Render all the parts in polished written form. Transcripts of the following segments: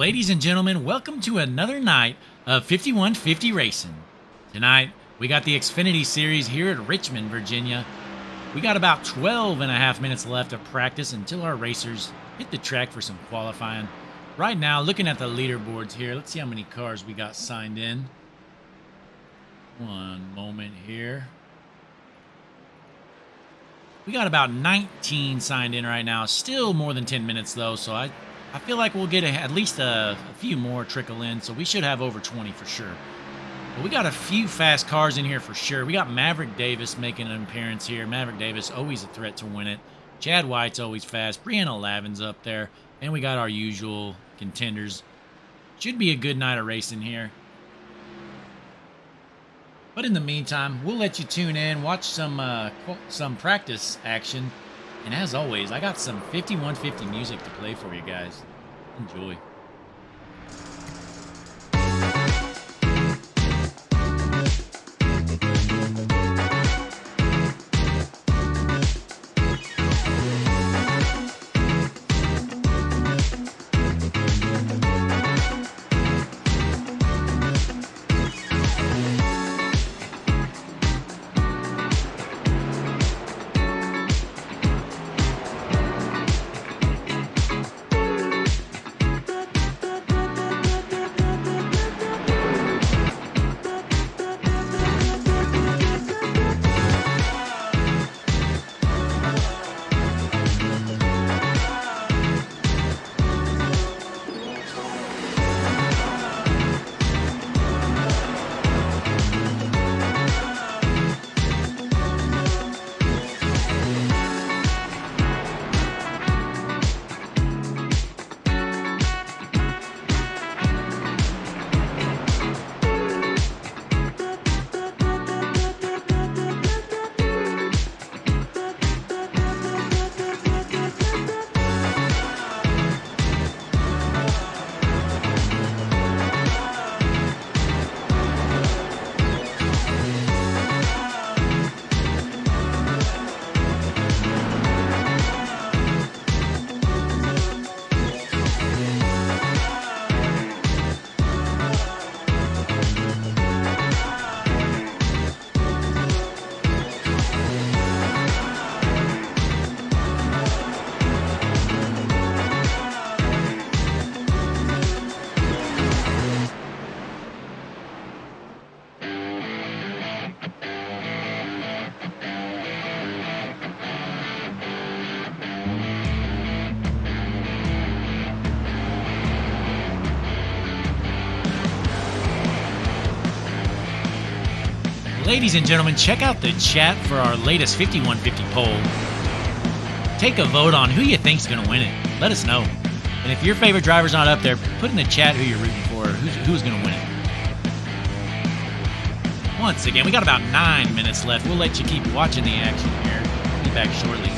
Ladies and gentlemen, welcome to another night of 5150 Racing. Tonight, we got the Xfinity Series here at Richmond, Virginia. We got about 12 and a half minutes left of practice until our racers hit the track for some qualifying. Right now, looking at the leaderboards here, let's see how many cars we got signed in. One moment here. We got about 19 signed in right now. Still more than 10 minutes, though, so I feel like we'll get at least a few more trickle in, so we should have over 20 for sure. But we got a few fast cars in here for sure. We got Maverick Davis making an appearance here. Maverick Davis, always a threat to win it. Chad White's always fast. Brianna Lavin's up there. And we got our usual contenders. Should be a good night of racing here. But in the meantime, we'll let you tune in, watch some practice action. And as always, I got some 5150 music to play for you guys. Enjoy. Ladies and gentlemen, check out the chat for our latest 5150 poll. Take a vote on who you think's going to win it. Let us know. And if your favorite driver's not up there, put in the chat who you're rooting for, who's going to win it. Once again, we got about 9 minutes left. We'll let you keep watching the action here. Be back shortly.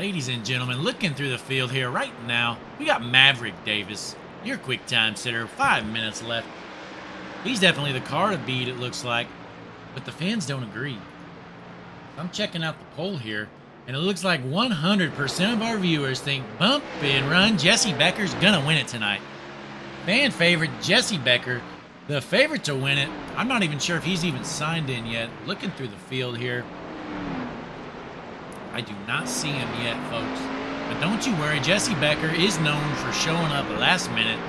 Ladies and gentlemen, looking through the field here right now, we got Maverick Davis, your quick time sitter, 5 minutes left. He's definitely the car to beat, it looks like, but the fans don't agree. I'm checking out the poll here, and it looks like 100% of our viewers think bump and run Jesse Becker's gonna win it tonight. Fan favorite Jesse Becker, the favorite to win it. I'm not even sure if he's even signed in yet. Looking through the field here, I do not see him yet, folks. But don't you worry, Jesse Becker is known for showing up last minute.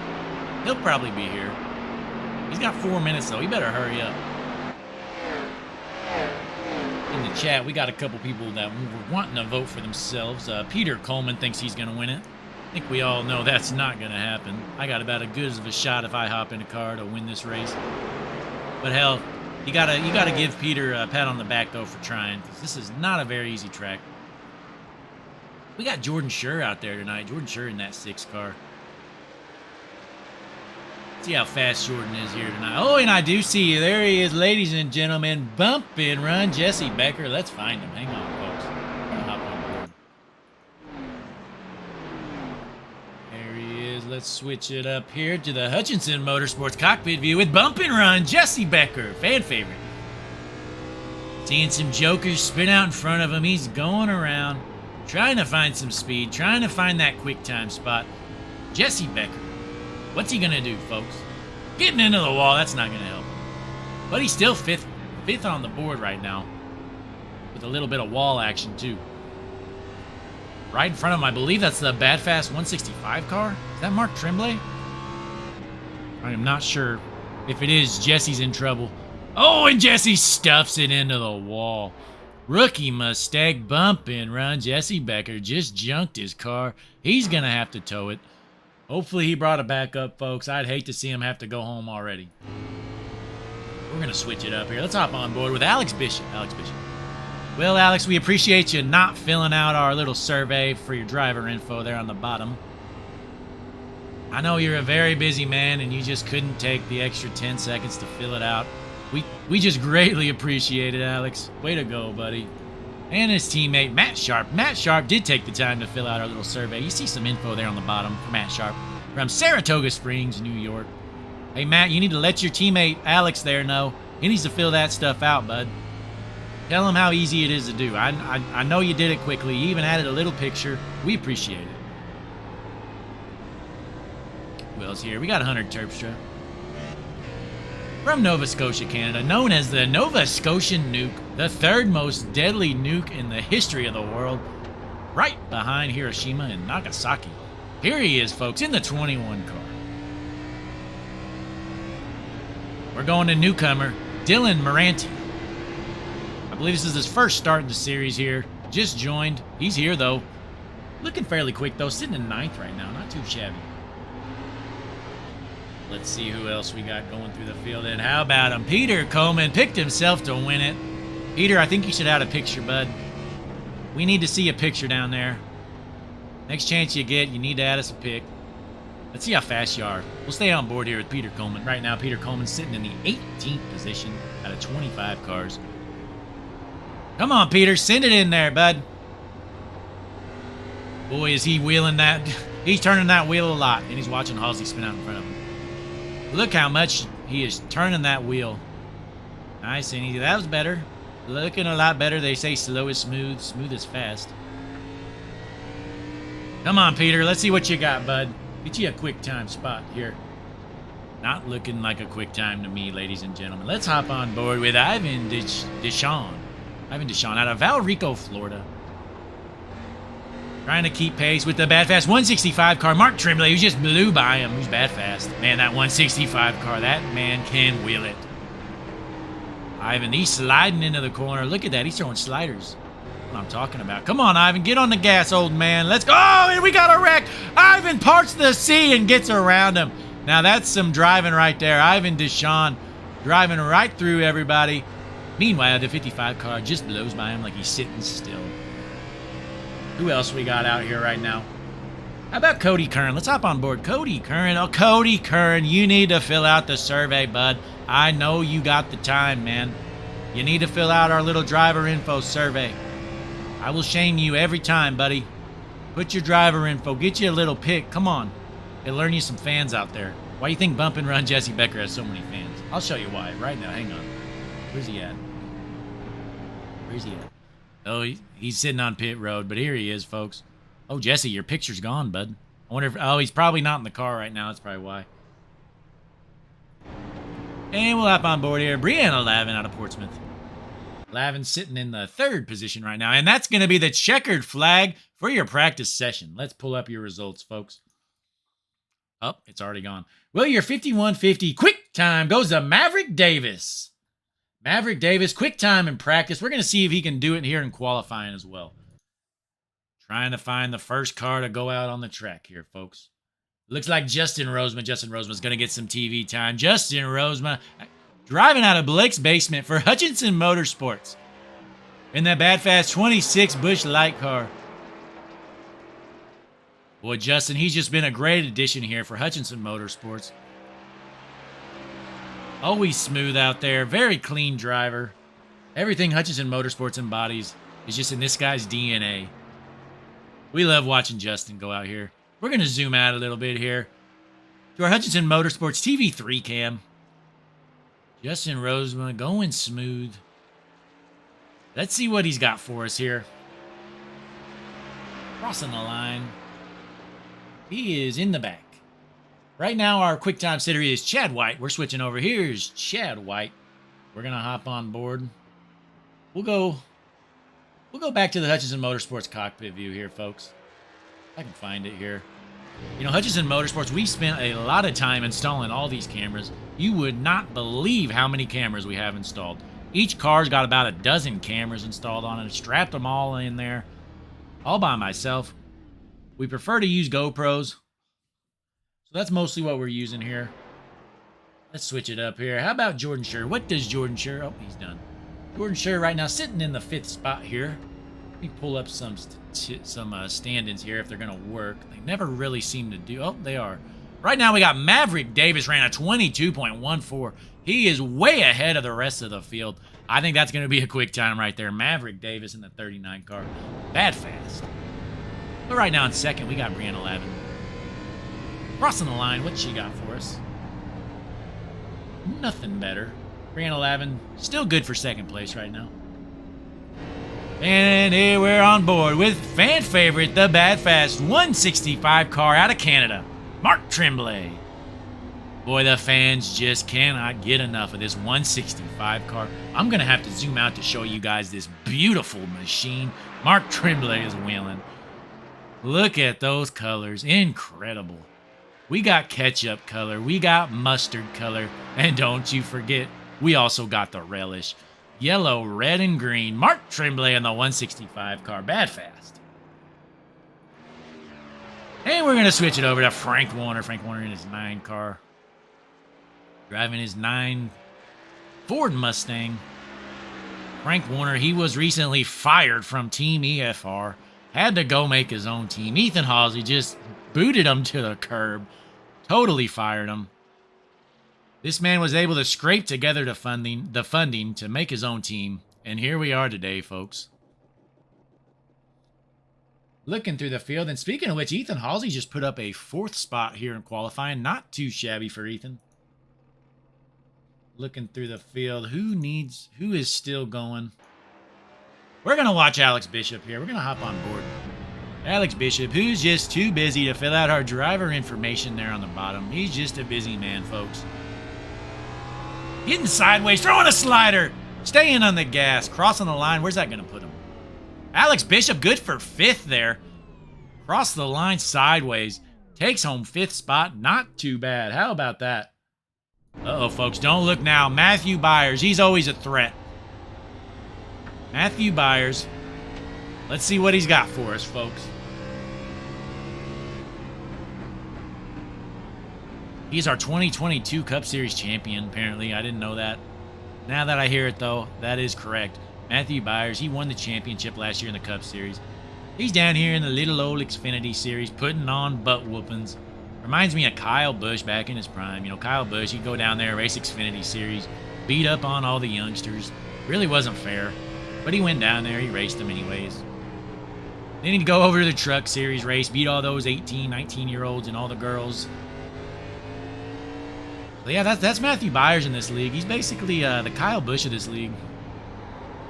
He'll probably be here. He's got 4 minutes, though. He better hurry up. In the chat, we got a couple people that were wanting to vote for themselves. Peter Coleman thinks he's going to win it. I think we all know that's not going to happen. I got about as good of a shot if I hop in a car to win this race. But hell, you gotta give Peter a pat on the back, though, for trying, because this is not a very easy track. We got Jordan Schur out there tonight. Jordan Schur in that 6 car. See how fast Jordan is here tonight. Oh, and I do see you. There he is, ladies and gentlemen. Bump and run Jesse Becker. Let's find him. Hang on, folks. I'll hop on board. There he is. Let's switch it up here to the Hutchinson Motorsports cockpit view with bump and run Jesse Becker. Fan favorite. Seeing some jokers spin out in front of him. He's going around, trying to find some speed, trying to find that quick time spot. Jesse Becker. What's he going to do, folks? Getting into the wall, that's not going to help. But he's still fifth on the board right now. With a little bit of wall action, too. Right in front of him, I believe that's the Bad Fast 165 car. Is that Mark Tremblay? I am not sure. If it is, Jesse's in trouble. Oh, and Jesse stuffs it into the wall. Rookie mistake, bump and run. Jesse Becker just junked his car. He's going to have to tow it. Hopefully he brought it back up, folks. I'd hate to see him have to go home already. We're going to switch it up here. Let's hop on board with Alex Bishop. Well, Alex, we appreciate you not filling out our little survey for your driver info there on the bottom. I know you're a very busy man and you just couldn't take the extra 10 seconds to fill it out. We just greatly appreciate it, Alex. Way to go, buddy. And his teammate, Matt Sharp. Matt Sharp did take the time to fill out our little survey. You see some info there on the bottom for Matt Sharp from Saratoga Springs, New York. Hey, Matt, you need to let your teammate, Alex, there know. He needs to fill that stuff out, bud. Tell him how easy it is to do. I know you did it quickly. You even added a little picture. We appreciate it. Who else here? We got Hunter Terpstra. From Nova Scotia, Canada, known as the Nova Scotian Nuke, the 3rd most deadly nuke in the history of the world, right behind Hiroshima and Nagasaki. Here he is, folks, in the 21 car. We're going to newcomer, Dylan Moranti. I believe this is his first start in the series here. Just joined. He's here, though. Looking fairly quick, though. Sitting in 9th right now. Not too shabby. Let's see who else we got going through the field. And how about him? Peter Coleman picked himself to win it. Peter, I think you should add a picture, bud. We need to see a picture down there. Next chance you get, you need to add us a pic. Let's see how fast you are. We'll stay on board here with Peter Coleman. Right now, Peter Coleman's sitting in the 18th position out of 25 cars. Come on, Peter. Send it in there, bud. Boy, is he wheeling that. He's turning that wheel a lot, and he's watching Halsey spin out in front of him. Look how much he is turning that wheel. Nice and easy. That was better. Looking a lot better. They say slow is smooth. Smooth is fast. Come on, Peter. Let's see what you got, bud. Get you a quick time spot here. Not looking like a quick time to me, ladies and gentlemen. Let's hop on board with Ivan Deshawn. Ivan Deshawn out of Valrico, Florida. Trying to keep pace with the Bad Fast 165 car. Mark Tremblay, who just blew by him. Who's Bad Fast? Man, that 165 car, that man can wheel it. Ivan, he's sliding into the corner. Look at that. He's throwing sliders. What I'm talking about. Come on, Ivan. Get on the gas, old man. Let's go. Oh, and we got a wreck. Ivan parts the sea and gets around him. Now, that's some driving right there. Ivan Deshawn driving right through everybody. Meanwhile, the 55 car just blows by him like he's sitting still. Who else we got out here right now? How about Cody Kern? Let's hop on board. Cody Kern. Oh, Cody Kern, you need to fill out the survey, bud. I know you got the time, man. You need to fill out our little driver info survey. I will shame you every time, buddy. Put your driver info. Get you a little pick. Come on. It'll learn you some fans out there. Why you think Bump and Run Jesse Becker has so many fans? I'll show you why right now. Hang on. Where's he at? Where's he at? Oh, he's sitting on pit road, but here he is, folks. Oh, Jesse, your picture's gone, bud. I wonder if... Oh, he's probably not in the car right now. That's probably why. And we'll hop on board here. Brianna Lavin out of Portsmouth. Lavin sitting in the 3rd position right now. And that's going to be the checkered flag for your practice session. Let's pull up your results, folks. Oh, it's already gone. Well, your 51.50 quick time goes to Maverick Davis. Maverick Davis, quick time in practice. We're going to see if he can do it here in qualifying as well. Trying to find the first car to go out on the track here, folks. Looks like Justin Rosema. Justin Rosema's going to get some TV time. Justin Rosema driving out of Blake's basement for Hutchinson Motorsports in that Bad Fast 26 Busch Light car. Boy, Justin, he's just been a great addition here for Hutchinson Motorsports. Always smooth out there. Very clean driver. Everything Hutchinson Motorsports embodies is just in this guy's DNA. We love watching Justin go out here. We're going to zoom out a little bit here to our Hutchinson Motorsports TV3 cam. Justin Rosema going smooth. Let's see what he's got for us here. Crossing the line. He is in the back. Right now, our quick time sitter is Chad White. We're switching over. Here's Chad White. We're going to hop on board. We'll go back to the Hutchinson Motorsports cockpit view here, folks. I can find it here. You know, Hutchinson Motorsports, we spent a lot of time installing all these cameras. You would not believe how many cameras we have installed. Each car's got about a dozen cameras installed on it. Strapped them all in there, all by myself. We prefer to use GoPros. So that's mostly what we're using here. Let's switch it up here. How about Jordan Scher? What does Jordan Scher... Oh, he's done. Jordan Scher right now sitting in the 5th spot here. Let me pull up some stand-ins here if they're going to work. They never really seem to do... Oh, they are. Right now we got Maverick Davis ran a 22.14. He is way ahead of the rest of the field. I think that's going to be a quick time right there. Maverick Davis in the 39 car. Bad fast. But right now in 2nd, we got Brianna Lavin. Crossing the line, what's she got for us? Nothing better. Brianna Lavin, still good for 2nd place right now. And here we're on board with fan favorite, the Bad Fast 165 car out of Canada, Mark Tremblay. Boy, the fans just cannot get enough of this 165 car. I'm going to have to zoom out to show you guys this beautiful machine. Mark Tremblay is wheeling. Look at those colors. Incredible. We got ketchup color. We got mustard color. And don't you forget, we also got the relish. Yellow, red, and green. Mark Tremblay in the 165 car. Bad fast. And we're going to switch it over to Frank Warner. Frank Warner in his 9 car. Driving his 9 Ford Mustang. Frank Warner, he was recently fired from Team EFR. Had to go make his own team. Ethan Halsey just booted him to the curb. Totally fired him. This man was able to scrape together the funding to make his own team. And here we are today, folks. Looking through the field. And speaking of which, Ethan Halsey just put up a 4th spot here in qualifying. Not too shabby for Ethan. Looking through the field. Who is still going? We're going to watch Alex Bishop here. We're going to hop on board. Alex Bishop, who's just too busy to fill out our driver information there on the bottom. He's just a busy man, folks. Getting sideways, throwing a slider. Staying on the gas, crossing the line. Where's that going to put him? Alex Bishop, good for 5th there. Cross the line sideways. Takes home 5th spot. Not too bad. How about that? Uh-oh, folks. Don't look now. Matthew Byers, he's always a threat. Matthew Byers. Let's see what he's got for us, folks. He's our 2022 Cup Series champion, apparently. I didn't know that. Now that I hear it, though, that is correct. Matthew Byers, he won the championship last year in the Cup Series. He's down here in the little old Xfinity Series, putting on butt whoopings. Reminds me of Kyle Busch back in his prime. You know, Kyle Busch, he'd go down there, race Xfinity Series, beat up on all the youngsters. Really wasn't fair. But he went down there, he raced them anyways. Then he'd go over to the truck series race, beat all those 18, 19-year-olds and all the girls. So yeah, that's Matthew Byers in this league. He's basically the Kyle Busch of this league.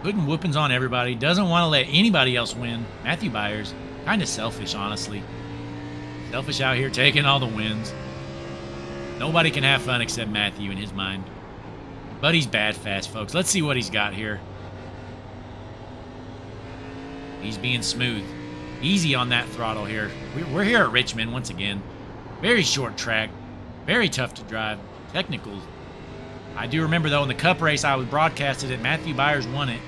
Putting whoopings on everybody. Doesn't want to let anybody else win. Matthew Byers. Kind of selfish, honestly. Selfish out here taking all the wins. Nobody can have fun except Matthew in his mind. But he's bad fast, folks. Let's see what he's got here. He's being smooth. Easy on that throttle here. We're here at Richmond once again. Very short track. Very tough to drive. Technical. I do remember, though, in the Cup race, I was broadcasted it. Matthew Byers won it.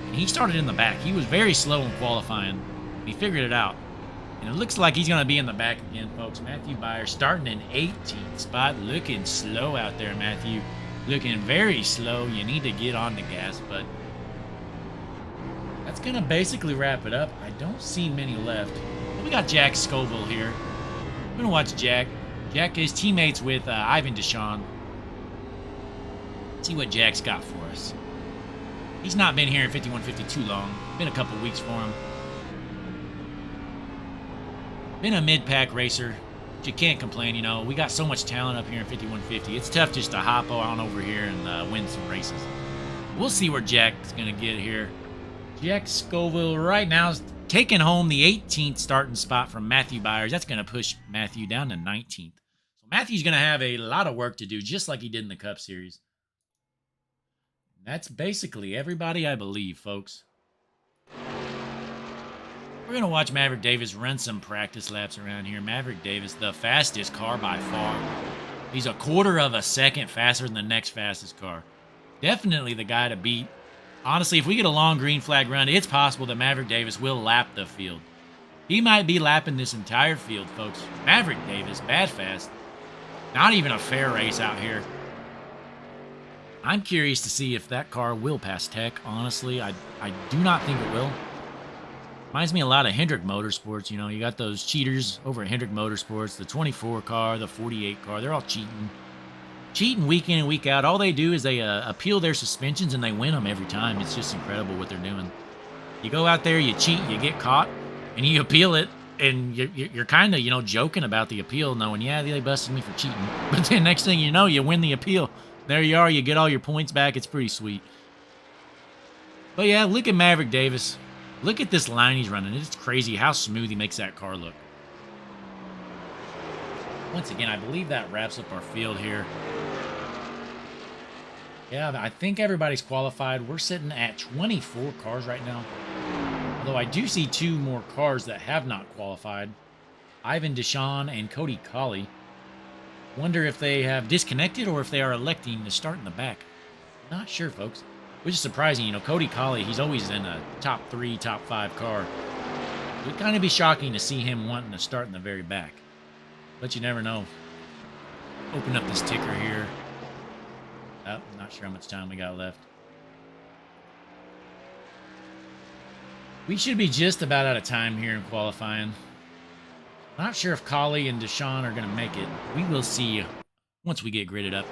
And he started in the back. He was very slow in qualifying. He figured it out. And it looks like he's going to be in the back again, folks. Matthew Byers starting in 18th spot. Looking slow out there, Matthew. Looking very slow. You need to get on the gas, but that's going to basically wrap it up. I don't see many left. But we got Jack Scoville here. We're going to watch Jack. Jack is teammates with Ivan Deshawn. See what Jack's got for us. He's not been here in 5150 too long. Been a couple weeks for him. Been a mid-pack racer. But you can't complain, you know. We got so much talent up here in 5150. It's tough just to hop on over here and win some races. We'll see where Jack's going to get here. Jack Scoville right now is taking home the 18th starting spot from Matthew Byers. That's going to push Matthew down to 19th. So Matthew's going to have a lot of work to do, just like he did in the Cup Series. That's basically everybody, I believe, folks. We're going to watch Maverick Davis run some practice laps around here. Maverick Davis, the fastest car by far. He's a quarter of a second faster than the next fastest car. Definitely the guy to beat. Honestly, if we get a long green flag run, it's possible that Maverick Davis will lap the field. He might be lapping this entire field, folks. Maverick Davis, bad fast. Not even a fair race out here. I'm curious to see if that car will pass Tech, honestly. I do not think it will. Reminds me a lot of Hendrick Motorsports. You know, you got those cheaters over at Hendrick Motorsports, the 24 car, the 48 car. They're all cheating. Cheating week in and week out. All they do is they appeal their suspensions and they win them every time. It's just incredible what they're doing. You go out there, you cheat, you get caught, and you appeal it, and you're kind of, you know, joking about the appeal, knowing, yeah, they busted me for cheating. But then next thing you know, you win the appeal. There you are. You get all your points back. It's pretty sweet. But yeah, look at Maverick Davis. Look at this line he's running. It's crazy how smooth he makes that car look. Once again, I believe that wraps up our field here. Yeah, I think everybody's qualified. We're sitting at 24 cars right now. Although I do see 2 more cars that have not qualified. Ivan Deshawn and Cody Colley. Wonder if they have disconnected or if they are electing to start in the back. Not sure, folks. Which is surprising. You know, Cody Colley, he's always in a top 3, top 5 car. It would kind of be shocking to see him wanting to start in the very back. But you never know. Open up this ticker here. Oh, not sure how much time we got left. We should be just about out of time here in qualifying. Not sure if Colley and Deshawn are going to make it. We will see once we get gridded up.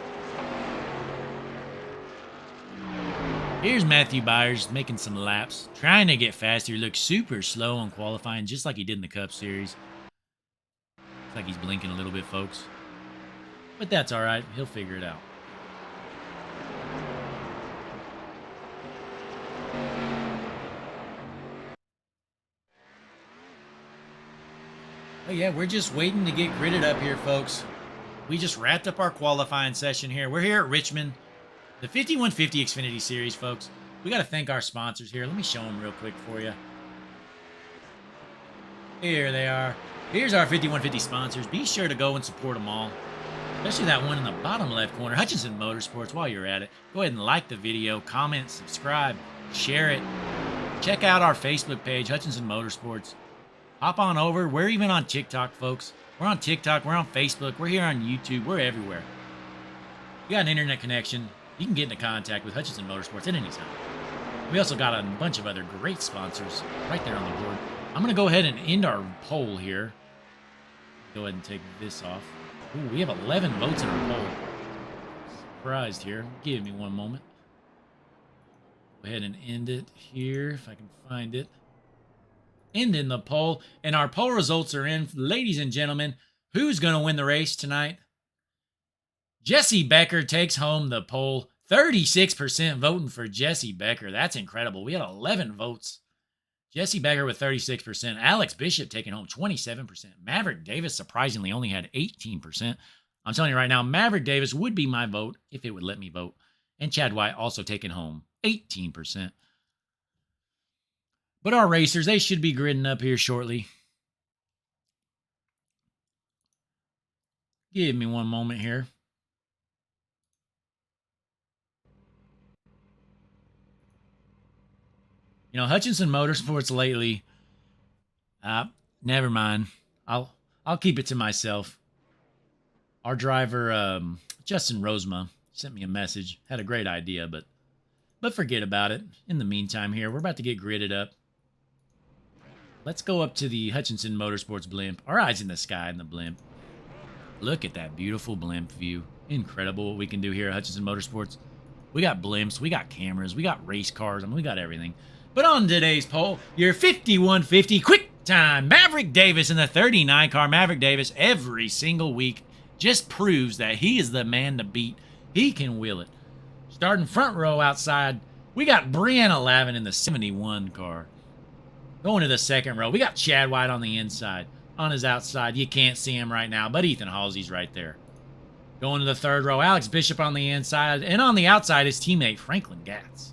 Here's Matthew Byers making some laps. Trying to get faster. He looks super slow on qualifying, just like he did in the Cup Series. Looks like he's blinking a little bit, folks. But that's all right. He'll figure it out. Oh yeah, we're just waiting to get gridded up here, folks. We just wrapped up our qualifying session here. We're here at Richmond, the 5150 Xfinity Series, folks. We got to thank our sponsors here. Let me show them real quick for you. Here they are. Here's our 5150 sponsors. Be sure to go and support them all, especially that one in the bottom left corner, Hutchinson Motorsports. While you're at it, go ahead and like the video, comment, subscribe, share it. Check out our Facebook page, Hutchinson Motorsports. Hop on over. We're even on TikTok, folks. We're on TikTok. We're on Facebook. We're here on YouTube. We're everywhere. You got an internet connection, you can get into contact with Hutchinson Motorsports at any time. We also got a bunch of other great sponsors right there on the board. I'm going to go ahead and end our poll here. Go ahead and take this off. Ooh, we have 11 votes in our poll. Surprised here. Give me one moment. Go ahead and end it here if I can find it. ending the poll. And our poll results are in. Ladies and gentlemen, who's going to win the race tonight? Jesse Becker takes home the poll. 36% voting for Jesse Becker. That's incredible. We had 11 votes. Jesse Becker with 36%. Alex Bishop taking home 27%. Maverick Davis surprisingly only had 18%. I'm telling you right now, Maverick Davis would be my vote if it would let me vote. And Chad White also taking home 18%. But our racers, they should be gridding up here shortly. Give me one moment here. You know, Hutchinson Motorsports lately, never mind. I'll keep it to myself. Our driver, Justin Rosema, sent me a message. Had a great idea, but forget about it. In the meantime here, we're about to get gridded up. Let's go up to the Hutchinson Motorsports blimp. Our eyes in the sky in the blimp. Look at that beautiful blimp view. Incredible what we can do here at Hutchinson Motorsports. We got blimps, we got cameras, we got race cars. I mean, we got everything. But on today's poll, your 5150 quick time Maverick Davis in the 39 car. Maverick Davis every single week just proves that he is the man to beat. He can wheel it. Starting front row outside, we got Brianna Lavin in the 71 car. Going to the second row, we got Chad White on the inside. On his outside, you can't see him right now, but Ethan Halsey's right there. Going to the third row, Alex Bishop on the inside. And on the outside, his teammate, Franklin Gatz.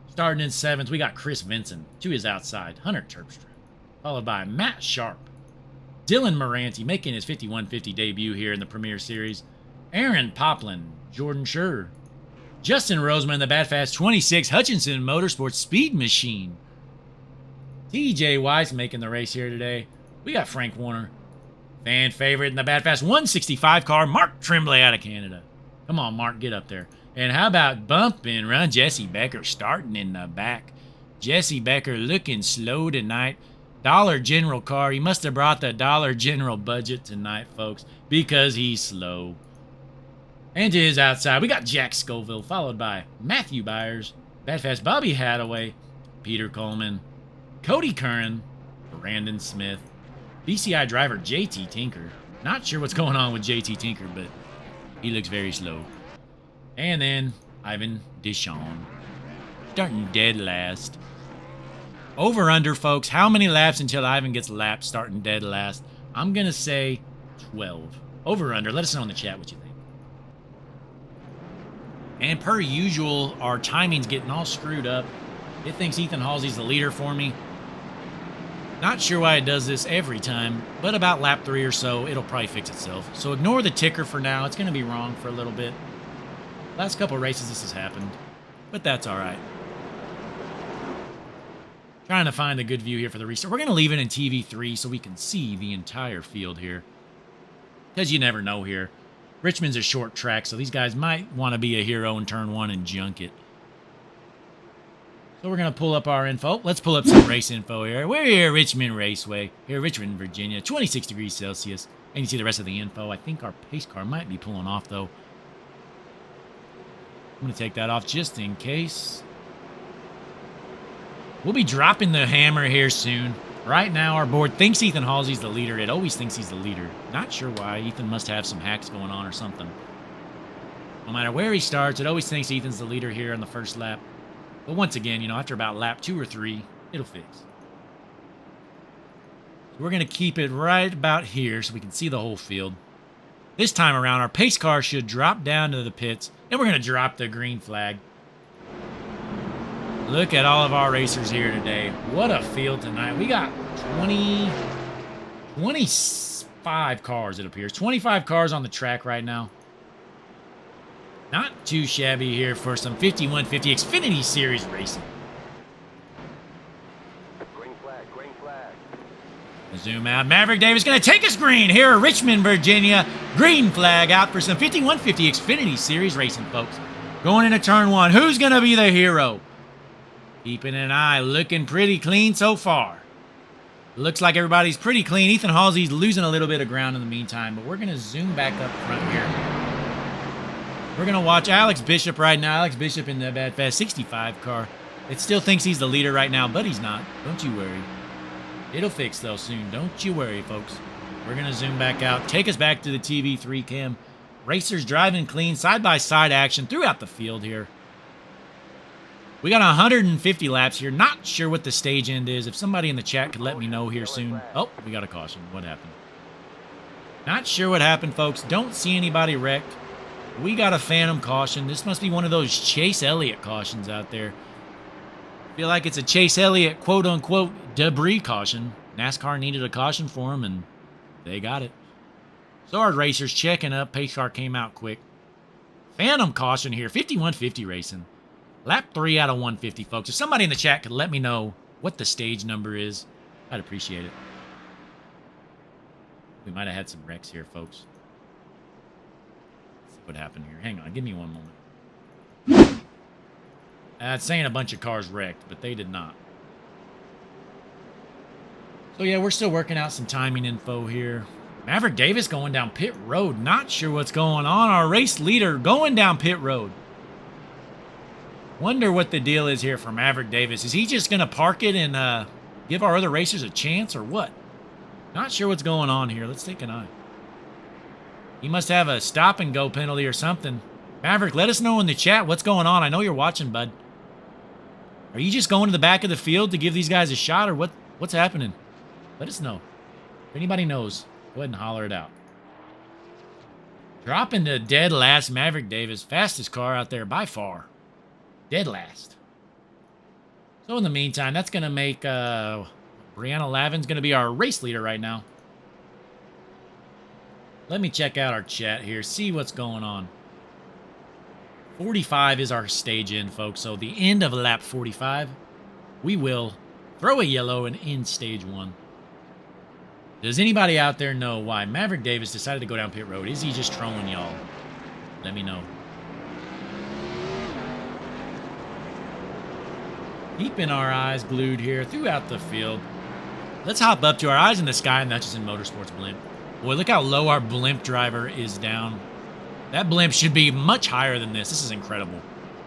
Starting in seventh, we got Chris Vinson to his outside, Hunter Terpstra. Followed by Matt Sharp. Dylan Moranti making his 5150 debut here in the Premier Series. Aaron Poplin, Jordan Schur. Justin Roseman, the Bad Fast 26 Hutchinson Motorsports Speed Machine. TJ Weiss making the race here today. We got Frank Warner. Fan favorite in the Bad Fast 165 car, Mark Tremblay out of Canada. Come on, Mark, get up there. And how about bump and run? Jesse Becker starting in the back. Jesse Becker looking slow tonight. Dollar General car. He must have brought the Dollar General budget tonight, folks, because he's slow. And to his outside, we got Jack Scoville, followed by Matthew Byers, Bad Fast Bobby Hadaway, Peter Coleman, Cody Curran, Brandon Smith, BCI driver JT Tinker. Not sure what's going on with JT Tinker, but he looks very slow. And then Ivan Deschamps, starting dead last. Over under, folks. How many laps until Ivan gets lapped starting dead last? I'm going to say 12. Over under. Let us know in the chat what you think. And per usual, our timing's getting all screwed up. It thinks Ethan Halsey's the leader for me. Not sure why it does this every time, but about lap 3 or so, it'll probably fix itself. So ignore the ticker for now. It's going to be wrong for a little bit. Last couple of races this has happened, but that's all right. Trying to find a good view here for the restart. We're going to leave it in TV3 so we can see the entire field here. Because you never know here. Richmond's a short track, so these guys might want to be a hero in turn 1 and junk it. So we're going to pull up our info. Let's pull up some race info here. We're here at Richmond Raceway, here at Richmond, Virginia, 26 degrees Celsius. And you see the rest of the info. I think our pace car might be pulling off, though. I'm going to take that off just in case. We'll be dropping the hammer here soon. Right now, our board thinks Ethan Halsey's the leader. It always thinks he's the leader. Not sure why. Ethan must have some hacks going on or something. No matter where he starts, it always thinks Ethan's the leader here on the first lap. But once again, you know, after about lap 2 or 3, it'll fix. So we're going to keep it right about here so we can see the whole field. This time around, our pace car should drop down to the pits, and we're going to drop the green flag. Look at all of our racers here today. What a field tonight. We got 25 cars, it appears. 25 cars on the track right now. Not too shabby here for some 5150 Xfinity Series racing. Green flag, green flag. Zoom out. Maverick Davis going to take us green here at Richmond, Virginia. Green flag out for some 5150 Xfinity Series racing, folks. Going into turn 1. Who's going to be the hero? Keeping an eye. Looking pretty clean so far. Looks like everybody's pretty clean. Ethan Halsey's losing a little bit of ground in the meantime, but we're going to zoom back up front here. We're going to watch Alex Bishop right now. Alex Bishop in the Bad Fast 65 car. It still thinks he's the leader right now, but he's not. Don't you worry. It'll fix, though, soon. Don't you worry, folks. We're going to zoom back out. Take us back to the TV3 cam. Racers driving clean, side-by-side action throughout the field here. We got 150 laps here. Not sure what the stage end is. If somebody in the chat could let me know here soon. Oh, we got a caution. What happened? Not sure what happened, folks. Don't see anybody wrecked. We got a phantom caution. This must be one of those Chase Elliott cautions out there. Feel like it's a Chase Elliott quote-unquote debris caution. NASCAR needed a caution for him, and they got it. So our racers checking up. Pace car came out quick. Phantom caution here. 5150 racing. Lap 3 out of 150, folks. If somebody in the chat could let me know what the stage number is, I'd appreciate it. We might have had some wrecks here, folks. Let's see what happened here. Hang on. Give me one moment. It's saying a bunch of cars wrecked, but they did not. So, yeah, we're still working out some timing info here. Maverick Davis going down pit road. Not sure what's going on. Our race leader going down pit road. Wonder what the deal is here for Maverick Davis. Is he just going to park it and give our other racers a chance or what? Not sure what's going on here. Let's take an eye. He must have a stop and go penalty or something. Maverick, let us know in the chat what's going on. I know you're watching, bud. Are you just going to the back of the field to give these guys a shot or what's happening? Let us know. If anybody knows, go ahead and holler it out. Dropping to dead last, Maverick Davis. Fastest car out there by far. Dead last. So in the meantime, that's going to make Brianna Lavin's going to be our race leader right now. Let me check out our chat here, see what's going on. 45 is our stage in, folks. So the end of lap 45, we will throw a yellow and end stage 1. Does anybody out there know why Maverick Davis decided to go down pit road? Is he just trolling y'all? Let me know. Keeping our eyes glued here throughout the field. Let's hop up to our eyes in the sky, and that's just in Motorsports Blimp. Boy, look how low our blimp driver is down. That blimp should be much higher than this. This is incredible.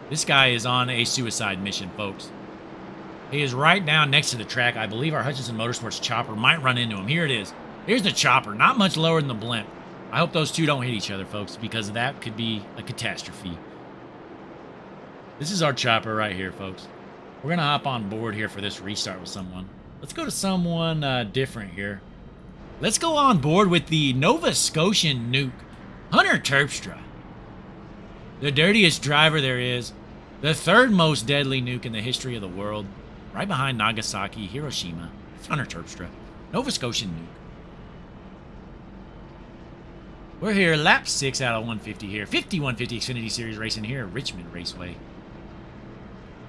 This guy is on a suicide mission, folks. He is right down next to the track. I believe our Hutchinson Motorsports chopper might run into him. Here it is. Here's the chopper. Not much lower than the blimp. I hope those two don't hit each other, folks, because that could be a catastrophe. This is our chopper right here, folks. We're going to hop on board here for this restart with someone. Let's go to someone different here. Let's go on board with the Nova Scotian Nuke, Hunter Terpstra. The dirtiest driver there is. The third most deadly nuke in the history of the world. Right behind Nagasaki, Hiroshima. It's Hunter Terpstra. Nova Scotian Nuke. We're here, lap 6 out of 150 here. 5150 Xfinity Series racing here at Richmond Raceway.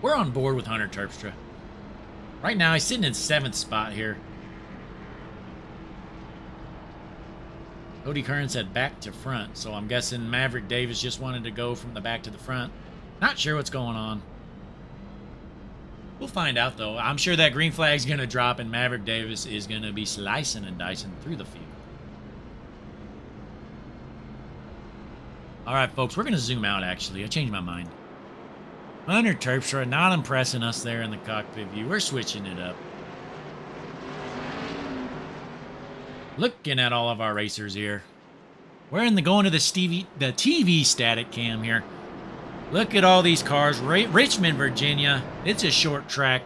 We're on board with Hunter Terpstra. Right now, he's sitting in 7th spot here. Cody Kern said back to front, so I'm guessing Maverick Davis just wanted to go from the back to the front. Not sure what's going on. We'll find out, though. I'm sure that green flag's going to drop, and Maverick Davis is going to be slicing and dicing through the field. All right, folks, we're going to zoom out, actually. I changed my mind. Hunter Terpstra not impressing us there in the cockpit view. We're switching it up. Looking at all of our racers here. We're going to the TV static cam here. Look at all these cars. Richmond, Virginia. It's a short track.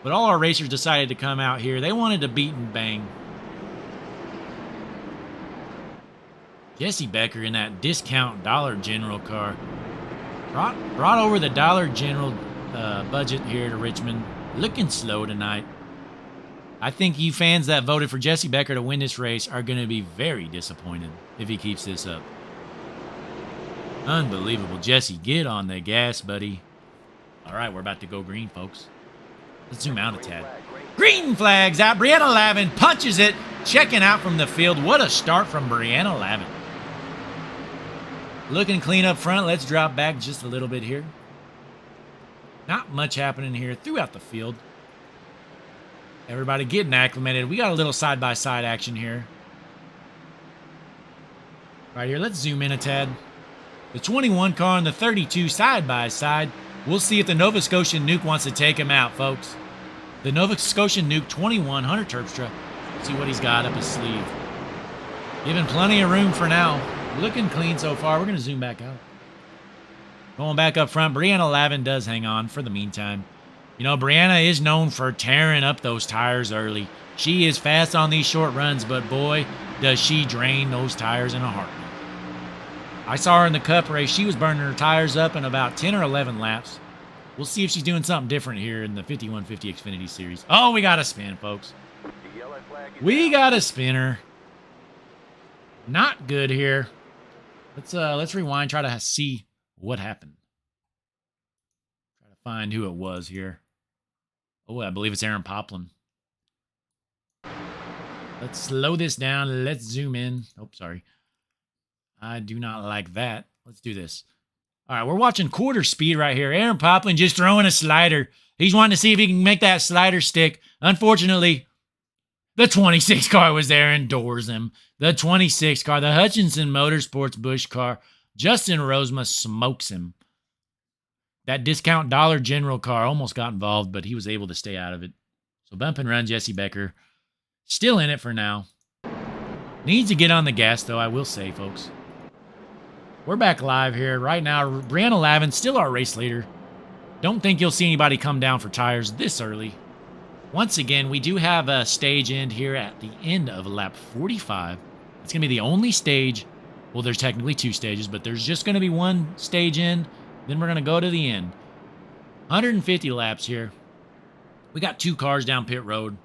But all our racers decided to come out here. They wanted to beat and bang. Jesse Becker in that discount Dollar General car. Brought over the Dollar General budget here to Richmond. Looking slow tonight. I think you fans that voted for Jesse Becker to win this race are going to be very disappointed if he keeps this up. Unbelievable. Jesse, get on the gas, buddy. All right, we're about to go green, folks. Let's zoom out a tad. Green flag's out. Brianna Lavin punches it. Checking out from the field. What a start from Brianna Lavin. Looking clean up front. Let's drop back just a little bit here. Not much happening here throughout the field. Everybody getting acclimated. We got a little side-by-side action here. Right here, let's zoom in a tad. The 21 car and the 32 side-by-side. We'll see if the Nova Scotian Nuke wants to take him out, folks. The Nova Scotian Nuke 21, Hunter Terpstra. See what he's got up his sleeve. Giving plenty of room for now. Looking clean so far. We're going to zoom back out. Going back up front, Brianna Lavin does hang on for the meantime. You know, Brianna is known for tearing up those tires early. She is fast on these short runs, but boy, does she drain those tires in a heartbeat. I saw her in the Cup race. She was burning her tires up in about 10 or 11 laps. We'll see if she's doing something different here in the 5150 Xfinity Series. Oh, we got a spin, folks. The yellow flag is We down. got a spinner. Not good here. Let's rewind, try to see what happened. Try to find who it was here. Oh, I believe it's Aaron Poplin. Let's slow this down. Let's zoom in. Oh, sorry. I do not like that. Let's do this. All right, we're watching quarter speed right here. Aaron Poplin just throwing a slider. He's wanting to see if he can make that slider stick. Unfortunately, the 26 car was there and doors him. The 26 car, the Hutchinson Motorsports Busch car, Justin Rosema smokes him. That discount Dollar General car almost got involved, but he was able to stay out of it. So bump and run Jesse Becker. Still in it for now. Needs to get on the gas, though, I will say, folks. We're back live here. Right now, Brianna Lavin, still our race leader. Don't think you'll see anybody come down for tires this early. Once again, we do have a stage end here at the end of lap 45. It's going to be the only stage. Well, there's technically two stages, but there's just going to be one stage end. Then we're going to go to the end. 150 laps here. We got two cars down pit road.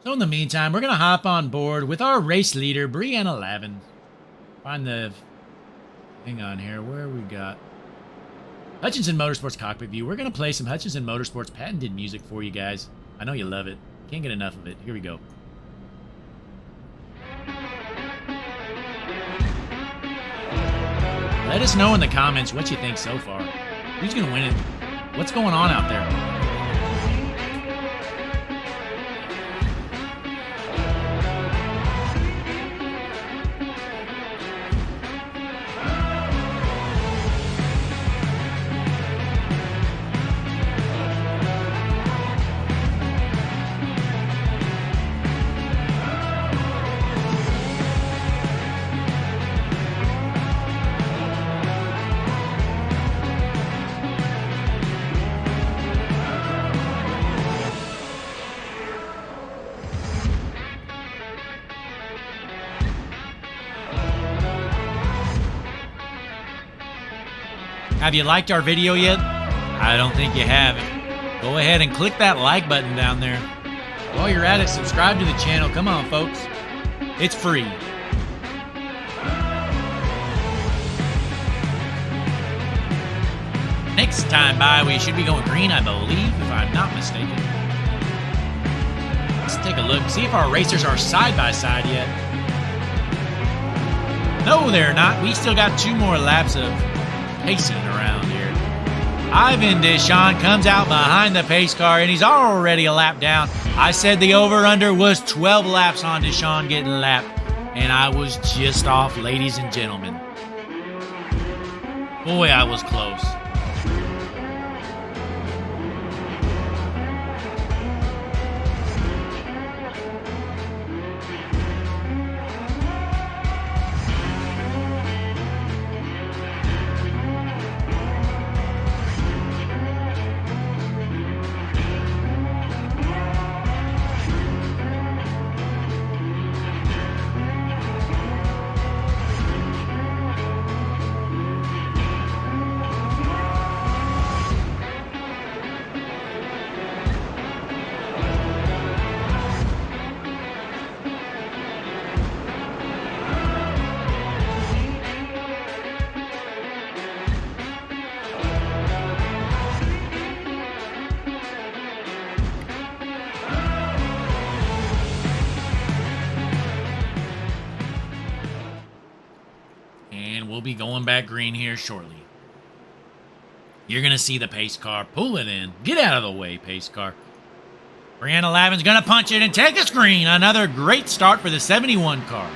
So in the meantime, we're going to hop on board with our race leader, Brianna Lavin. Find the... Hang on here. Where we got... Hutchinson Motorsports cockpit view. We're going to play some Hutchinson Motorsports patented music for you guys. I know you love it. Can't get enough of it. Here we go. Let us know in the comments what you think so far. Who's going to win it? What's going on out there? Have you liked our video yet? I don't think you have. Go ahead and click that like button down there. While you're at it, subscribe to the channel. Come on, folks. It's free. Next time by, we should be going green, I believe, if I'm not mistaken. Let's take a look, see if our racers are side by side yet. No, they're not. We still got 2 more laps of pacing around here. Ivan Deschamps comes out behind the pace car, and he's already a lap down. I said the over-under was 12 laps on Deschamps getting lapped, and I was just off, ladies and gentlemen. Boy, I was close. We'll be going back green here shortly. You're going to see the pace car pull it in. Get out of the way, pace car. Brianna Lavin's going to punch it and take us green. Another great start for the 71 car.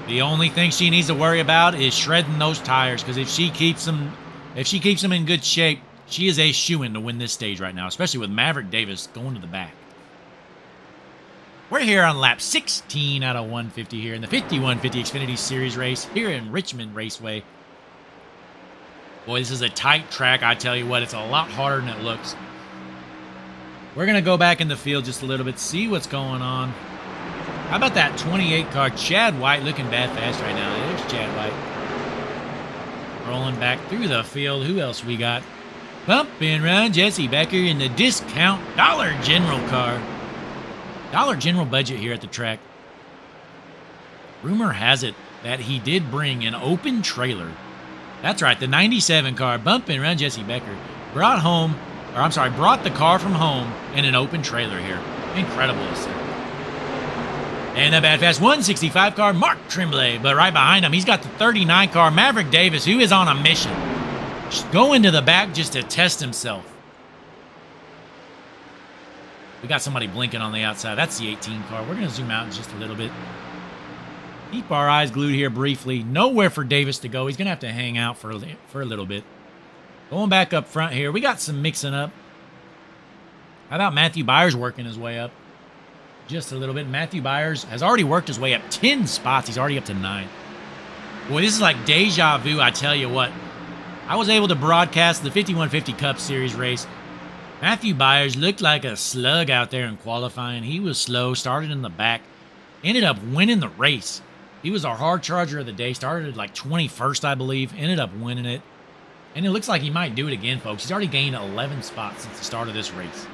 The only thing she needs to worry about is shredding those tires, because if she keeps them in good shape, She is a shoo-in to win this stage right now, especially with Maverick Davis going to the back. We're here on lap 16 out of 150 here in the 5150 Xfinity Series race here in Richmond Raceway. Boy, this is a tight track. I tell you what, it's a lot harder than it looks. We're going to go back in the field just a little bit, see what's going on. How about that 28 car? Chad White looking bad fast right now. There's Chad White. Rolling back through the field. Who else we got? Bump and run. Jesse Becker in the discount Dollar General car. Dollar General budget here at the track. Rumor has it that he did bring an open trailer. That's right, the 97 car, Bump and Run Jesse Becker, brought the car from home in an open trailer here. Incredible to see. And the bad fast 165 car, Mark Tremblay, but right behind him, he's got the 39 car, Maverick Davis, who is on a mission. Just going to the back just to test himself. We got somebody blinking on the outside. That's the 18 car. We're going to zoom out just a little bit. Keep our eyes glued here briefly. Nowhere for Davis to go. He's going to have to hang out for a little bit. Going back up front here. We got some mixing up. How about Matthew Byers working his way up? Just a little bit. Matthew Byers has already worked his way up 10 spots. He's already up to 9. Boy, this is like deja vu, I tell you what. I was able to broadcast the 5150 Cup Series race. Matthew Byers looked like a slug out there in qualifying. He was slow, started in the back, ended up winning the race. He was our hard charger of the day, started like 21st, I believe, ended up winning it. And it looks like he might do it again, folks. He's already gained 11 spots since the start of this race.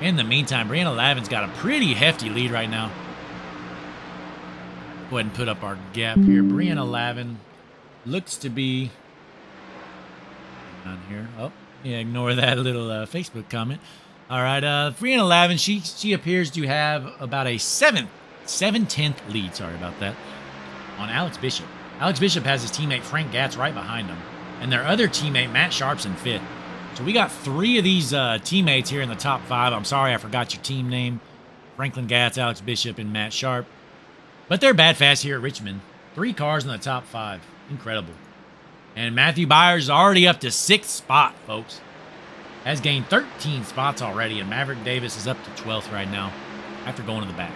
In the meantime, Brianna Lavin's got a pretty hefty lead right now. Go ahead and put up our gap here. Brianna Lavin looks to be on here. Oh. Yeah, ignore that little Facebook comment. All right, Brianna Lavin, she appears to have about a 7/10 lead, sorry about that, on Alex Bishop. Alex Bishop has his teammate Frank Gatz right behind him, and their other teammate, Matt Sharp's in 5th. So we got 3 of these teammates here in the top 5. I'm sorry I forgot your team name. Franklin Gatz, Alex Bishop, and Matt Sharp. But they're bad fast here at Richmond. 3 cars in the top 5. Incredible. And Matthew Byers is already up to 6th spot, folks. Has gained 13 spots already, and Maverick Davis is up to 12th right now after going to the back.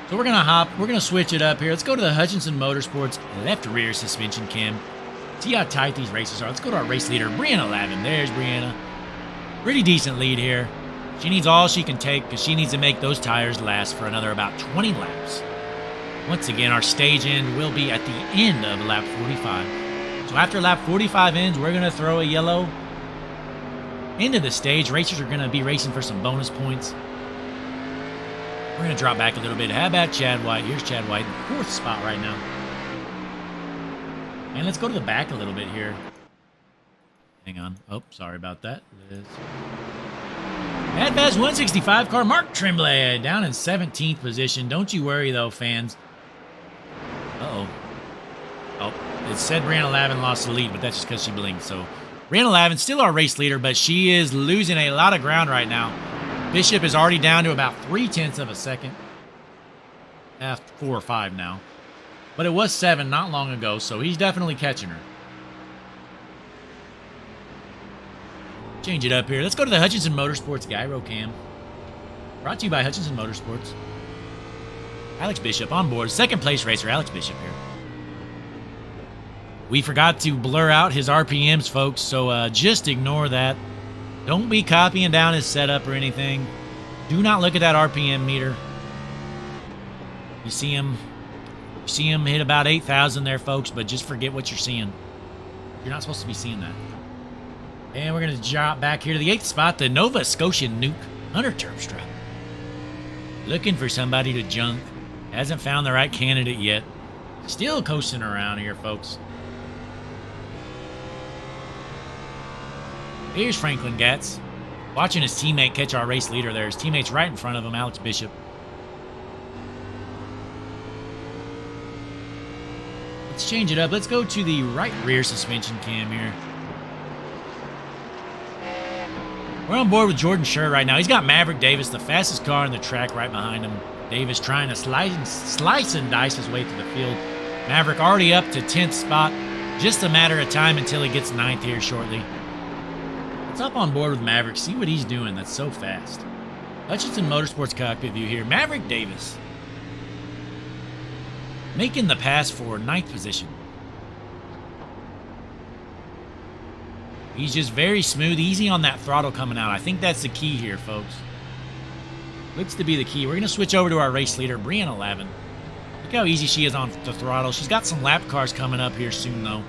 So we're going to switch it up here. Let's go to the Hutchinson Motorsports left rear suspension cam. See how tight these races are. Let's go to our race leader, Brianna Lavin. There's Brianna. Pretty decent lead here. She needs all she can take because she needs to make those tires last for another about 20 laps. Once again, our stage end will be at the end of lap 45. So after lap 45 ends, we're going to throw a yellow into the stage. Racers are going to be racing for some bonus points. We're going to drop back a little bit. How about Chad White? Here's Chad White in 4th spot right now. And let's go to the back a little bit here. Hang on. Oh, sorry about that. Mad Fast 165 car, Mark Tremblay down in 17th position. Don't you worry, though, fans. Uh-oh. Oh, it said Brianna Lavin lost the lead, but that's just because she blinked. So Brianna Lavin still our race leader, but she is losing a lot of ground right now. Bishop is already down to about 0.3 of a second. 4 or 5 now. But it was 7 not long ago, so he's definitely catching her. Change it up here. Let's go to the Hutchinson Motorsports Gyro Cam. Brought to you by Hutchinson Motorsports. Alex Bishop on board. 2nd place racer, Alex Bishop here. We forgot to blur out his RPMs, folks, so just ignore that. Don't be copying down his setup or anything. Do not look at that RPM meter. You see him hit about 8,000 there, folks, but just forget what you're seeing. You're not supposed to be seeing that. And we're going to drop back here to the 8th spot, the Nova Scotia Nuke Hunter Terpstra. Looking for somebody to junk. Hasn't found the right candidate yet. Still coasting around here, folks. Here's Franklin Gatz. Watching his teammate catch our race leader there. His teammate's right in front of him, Alex Bishop. Let's change it up. Let's go to the right rear suspension cam here. We're on board with Jordan Scher right now. He's got Maverick Davis, the fastest car on the track, right behind him. Davis trying to slice and dice his way through the field. Maverick already up to 10th spot. Just a matter of time until he gets 9th here shortly. Let's hop on board with Maverick, see what he's doing that's so fast. Hutchinson Motorsports cockpit view here. Maverick Davis making the pass for 9th position. He's just very smooth, easy on that throttle coming out. I think that's the key here, folks. Looks to be the key. We're going to switch over to our race leader, Brianna Lavin. Look how easy she is on the throttle. She's got some lap cars coming up here soon, though.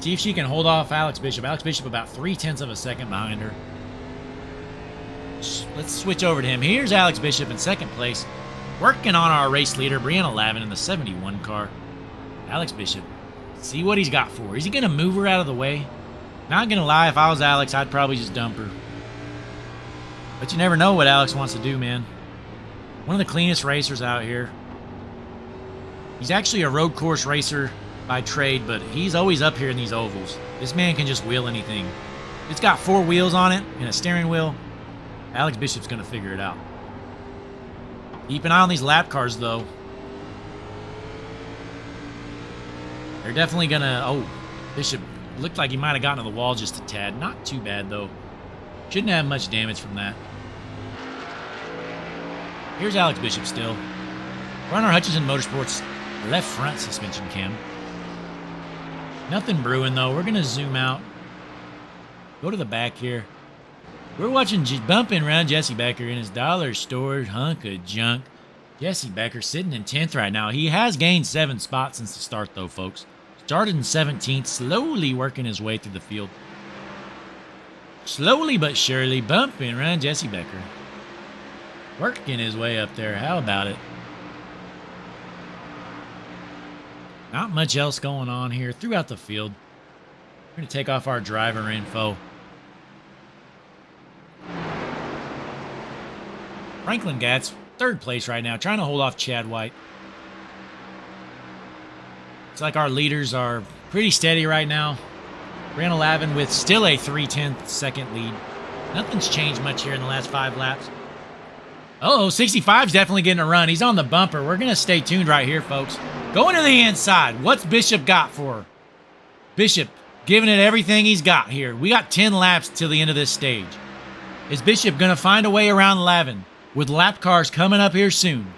See if she can hold off Alex Bishop. Alex Bishop about 0.3 of a second behind her. Let's switch over to him. Here's Alex Bishop in 2nd place, working on our race leader, Brianna Lavin, in the 71 car. Alex Bishop. See what he's got for her. Is he going to move her out of the way? Not going to lie, if I was Alex, I'd probably just dump her. But you never know what Alex wants to do, man. One of the cleanest racers out here. He's actually a road course racer by trade, but he's always up here in these ovals. This man can just wheel anything. It's got 4 wheels on it and a steering wheel. Alex Bishop's going to figure it out. Keep an eye on these lap cars, though. They're definitely going to... Oh, Bishop looked like he might have gotten to the wall just a tad. Not too bad, though. Shouldn't have much damage from that. Here's Alex Bishop still. We're on our Hutchinson Motorsports left front suspension cam. Nothing brewing, though. We're going to zoom out. Go to the back here. We're watching bumping around Jesse Becker in his dollar store hunk of junk. Jesse Becker sitting in 10th right now. He has gained 7 spots since the start, though, folks. Started in 17th, slowly working his way through the field. Slowly but surely bumping around Jesse Becker. Working his way up there. How about it? Not much else going on here throughout the field. We're going to take off our driver info. Franklin Gatz, 3rd place right now, trying to hold off Chad White. It's like our leaders are pretty steady right now. Brianna Lavin with still a 0.3 second lead. Nothing's changed much here in the last 5 laps. Uh-oh, 65's definitely getting a run. He's on the bumper. We're going to stay tuned right here, folks. Going to the inside. What's Bishop got for her? Bishop giving it everything he's got here. We got 10 laps till the end of this stage. Is Bishop going to find a way around Lavin with lap cars coming up here soon?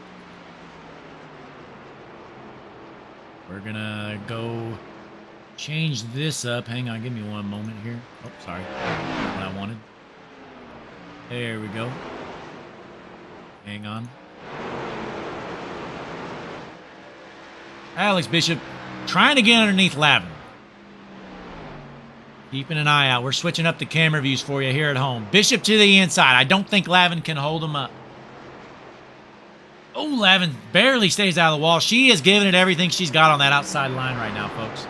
We're going to go change this up. Hang on, give me one moment here. Oh, sorry. Not what I wanted. There we go. Hang on. Alex Bishop trying to get underneath Lavin. Keeping an eye out. We're switching up the camera views for you here at home. Bishop to the inside. I don't think Lavin can hold him up. Oh, Lavin barely stays out of the wall. She is giving it everything she's got on that outside line right now, folks.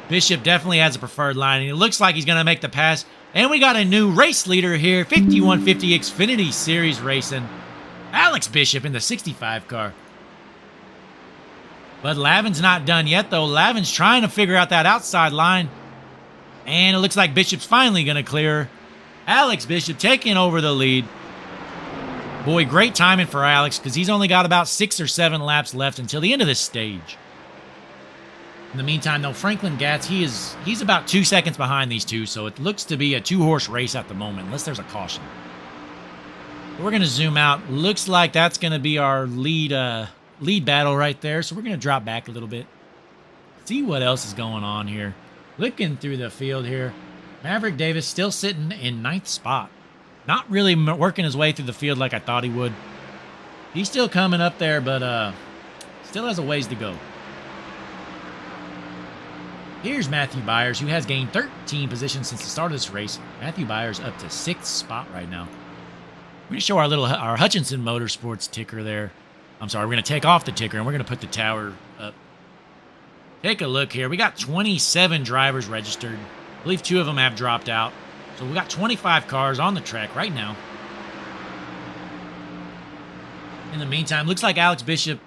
Bishop definitely has a preferred line, and it looks like he's going to make the pass. And we got a new race leader here, 5150 Xfinity Series Racing. Alex Bishop in the 65 car. But Lavin's not done yet, though. Lavin's trying to figure out that outside line. And it looks like Bishop's finally going to clear her. Alex Bishop taking over the lead. Boy, great timing for Alex because he's only got about 6 or 7 laps left until the end of this stage. In the meantime, though, Franklin Gatz, he's about 2 seconds behind these two, so it looks to be a 2-horse race at the moment, unless there's a caution. We're going to zoom out. Looks like that's going to be our lead battle right there, so we're going to drop back a little bit. See what else is going on here. Looking through the field here, Maverick Davis still sitting in 9th spot. Not really working his way through the field like I thought he would. He's still coming up there, but still has a ways to go. Here's Matthew Byers, who has gained 13 positions since the start of this race. Matthew Byers up to 6th spot right now. We're going to show our Hutchinson Motorsports ticker there. I'm sorry, we're going to take off the ticker and we're going to put the tower up. Take a look here. We got 27 drivers registered. I believe 2 of them have dropped out. So we got 25 cars on the track right now. In the meantime, looks like Alex Bishop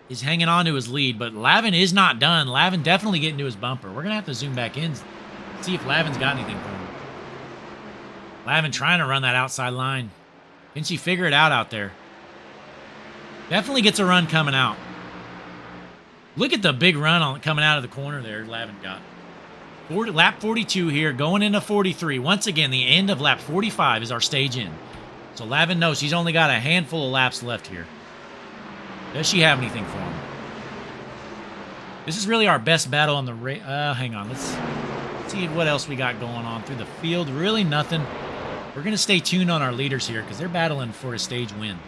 is hanging on to his lead, but Lavin is not done. Lavin definitely getting to his bumper. We're going to have to zoom back in, see if Lavin's got anything for him. Lavin trying to run that outside line. Can she figure it out there? Definitely gets a run coming out. Look at the big run coming out of the corner there Lavin got. Lap 42 here, going into 43. Once again, the end of lap 45 is our stage in. So Lavin knows she's only got a handful of laps left here. Does she have anything for him? This is really our best battle on the race. Hang on, let's see what else we got going on through the field. Really nothing. We're going to stay tuned on our leaders here because they're battling for a stage win.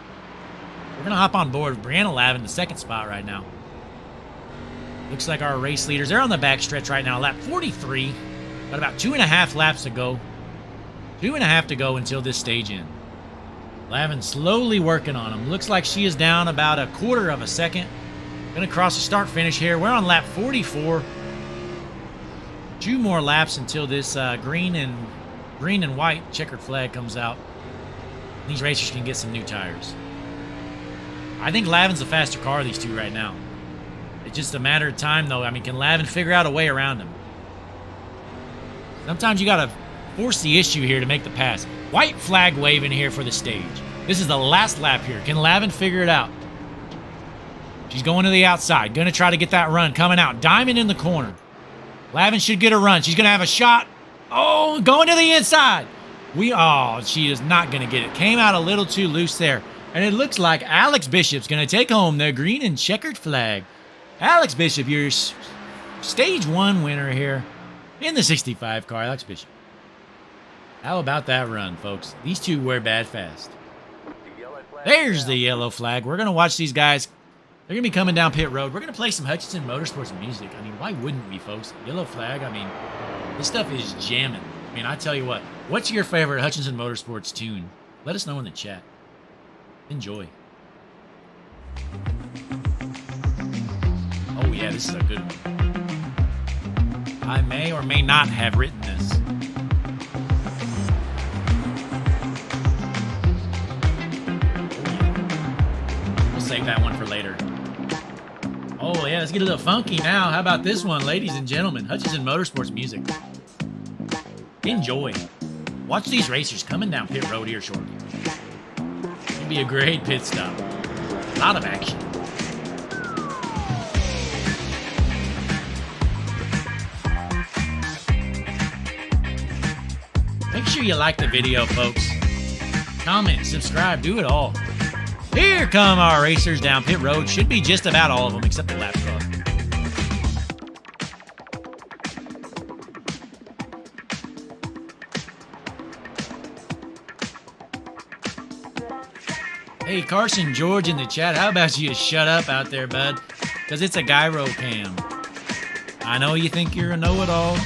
We're going to hop on board with Brianna Lavin, the second spot right now. Looks like our race leaders, they're on the back stretch right now. Lap 43. Got about 2.5 laps to go. 2.5 to go until this stage in. Lavin slowly working on him. Looks like she is down about a quarter of a second. Gonna cross the start finish here. We're on lap 44. 2 more laps until this green and white checkered flag comes out. These racers can get some new tires. I think Lavin's the faster car of these two right now. It's just a matter of time, though. I mean, can Lavin figure out a way around him? Sometimes you got to force the issue here to make the pass. White flag waving here for the stage. This is the last lap here. Can Lavin figure it out? She's going to the outside. Going to try to get that run coming out. Diamond in the corner. Lavin should get a run. She's going to have a shot. Oh, going to the inside. She is not going to get it. Came out a little too loose there. And it looks like Alex Bishop's going to take home the green and checkered flag. Alex Bishop, your stage 1 winner here in the 65 car. Alex Bishop. How about that run, folks? These two were bad fast. There's the yellow flag. We're going to watch these guys. They're going to be coming down pit road. We're going to play some Hutchinson Motorsports music. I mean, why wouldn't we, folks? Yellow flag, I mean, this stuff is jamming. I mean, I tell you what. What's your favorite Hutchinson Motorsports tune? Let us know in the chat. Enjoy. Oh, yeah, this is a good one. I may or may not have written this. We'll save that one for later. Oh, yeah, let's get a little funky now. How about this one, ladies and gentlemen? Hutchinson Motorsports music. Enjoy. Watch these racers coming down pit road here shortly. It'll be a great pit stop. A lot of action. Make sure you like the video, folks. Comment, subscribe, do it all. Here come our racers down pit road. Should be just about all of them except the lap car. Hey, Carson George in the chat, how about you shut up out there, bud? Because it's a gyro cam. I know you think you're a know-it-all.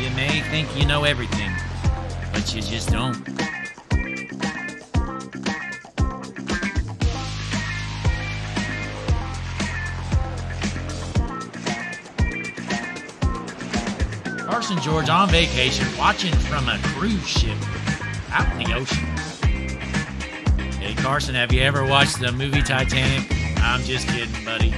You may think you know everything, but you just don't. Carson George on vacation, watching from a cruise ship out in the ocean. Hey, Carson, have you ever watched the movie Titanic? I'm just kidding, buddy.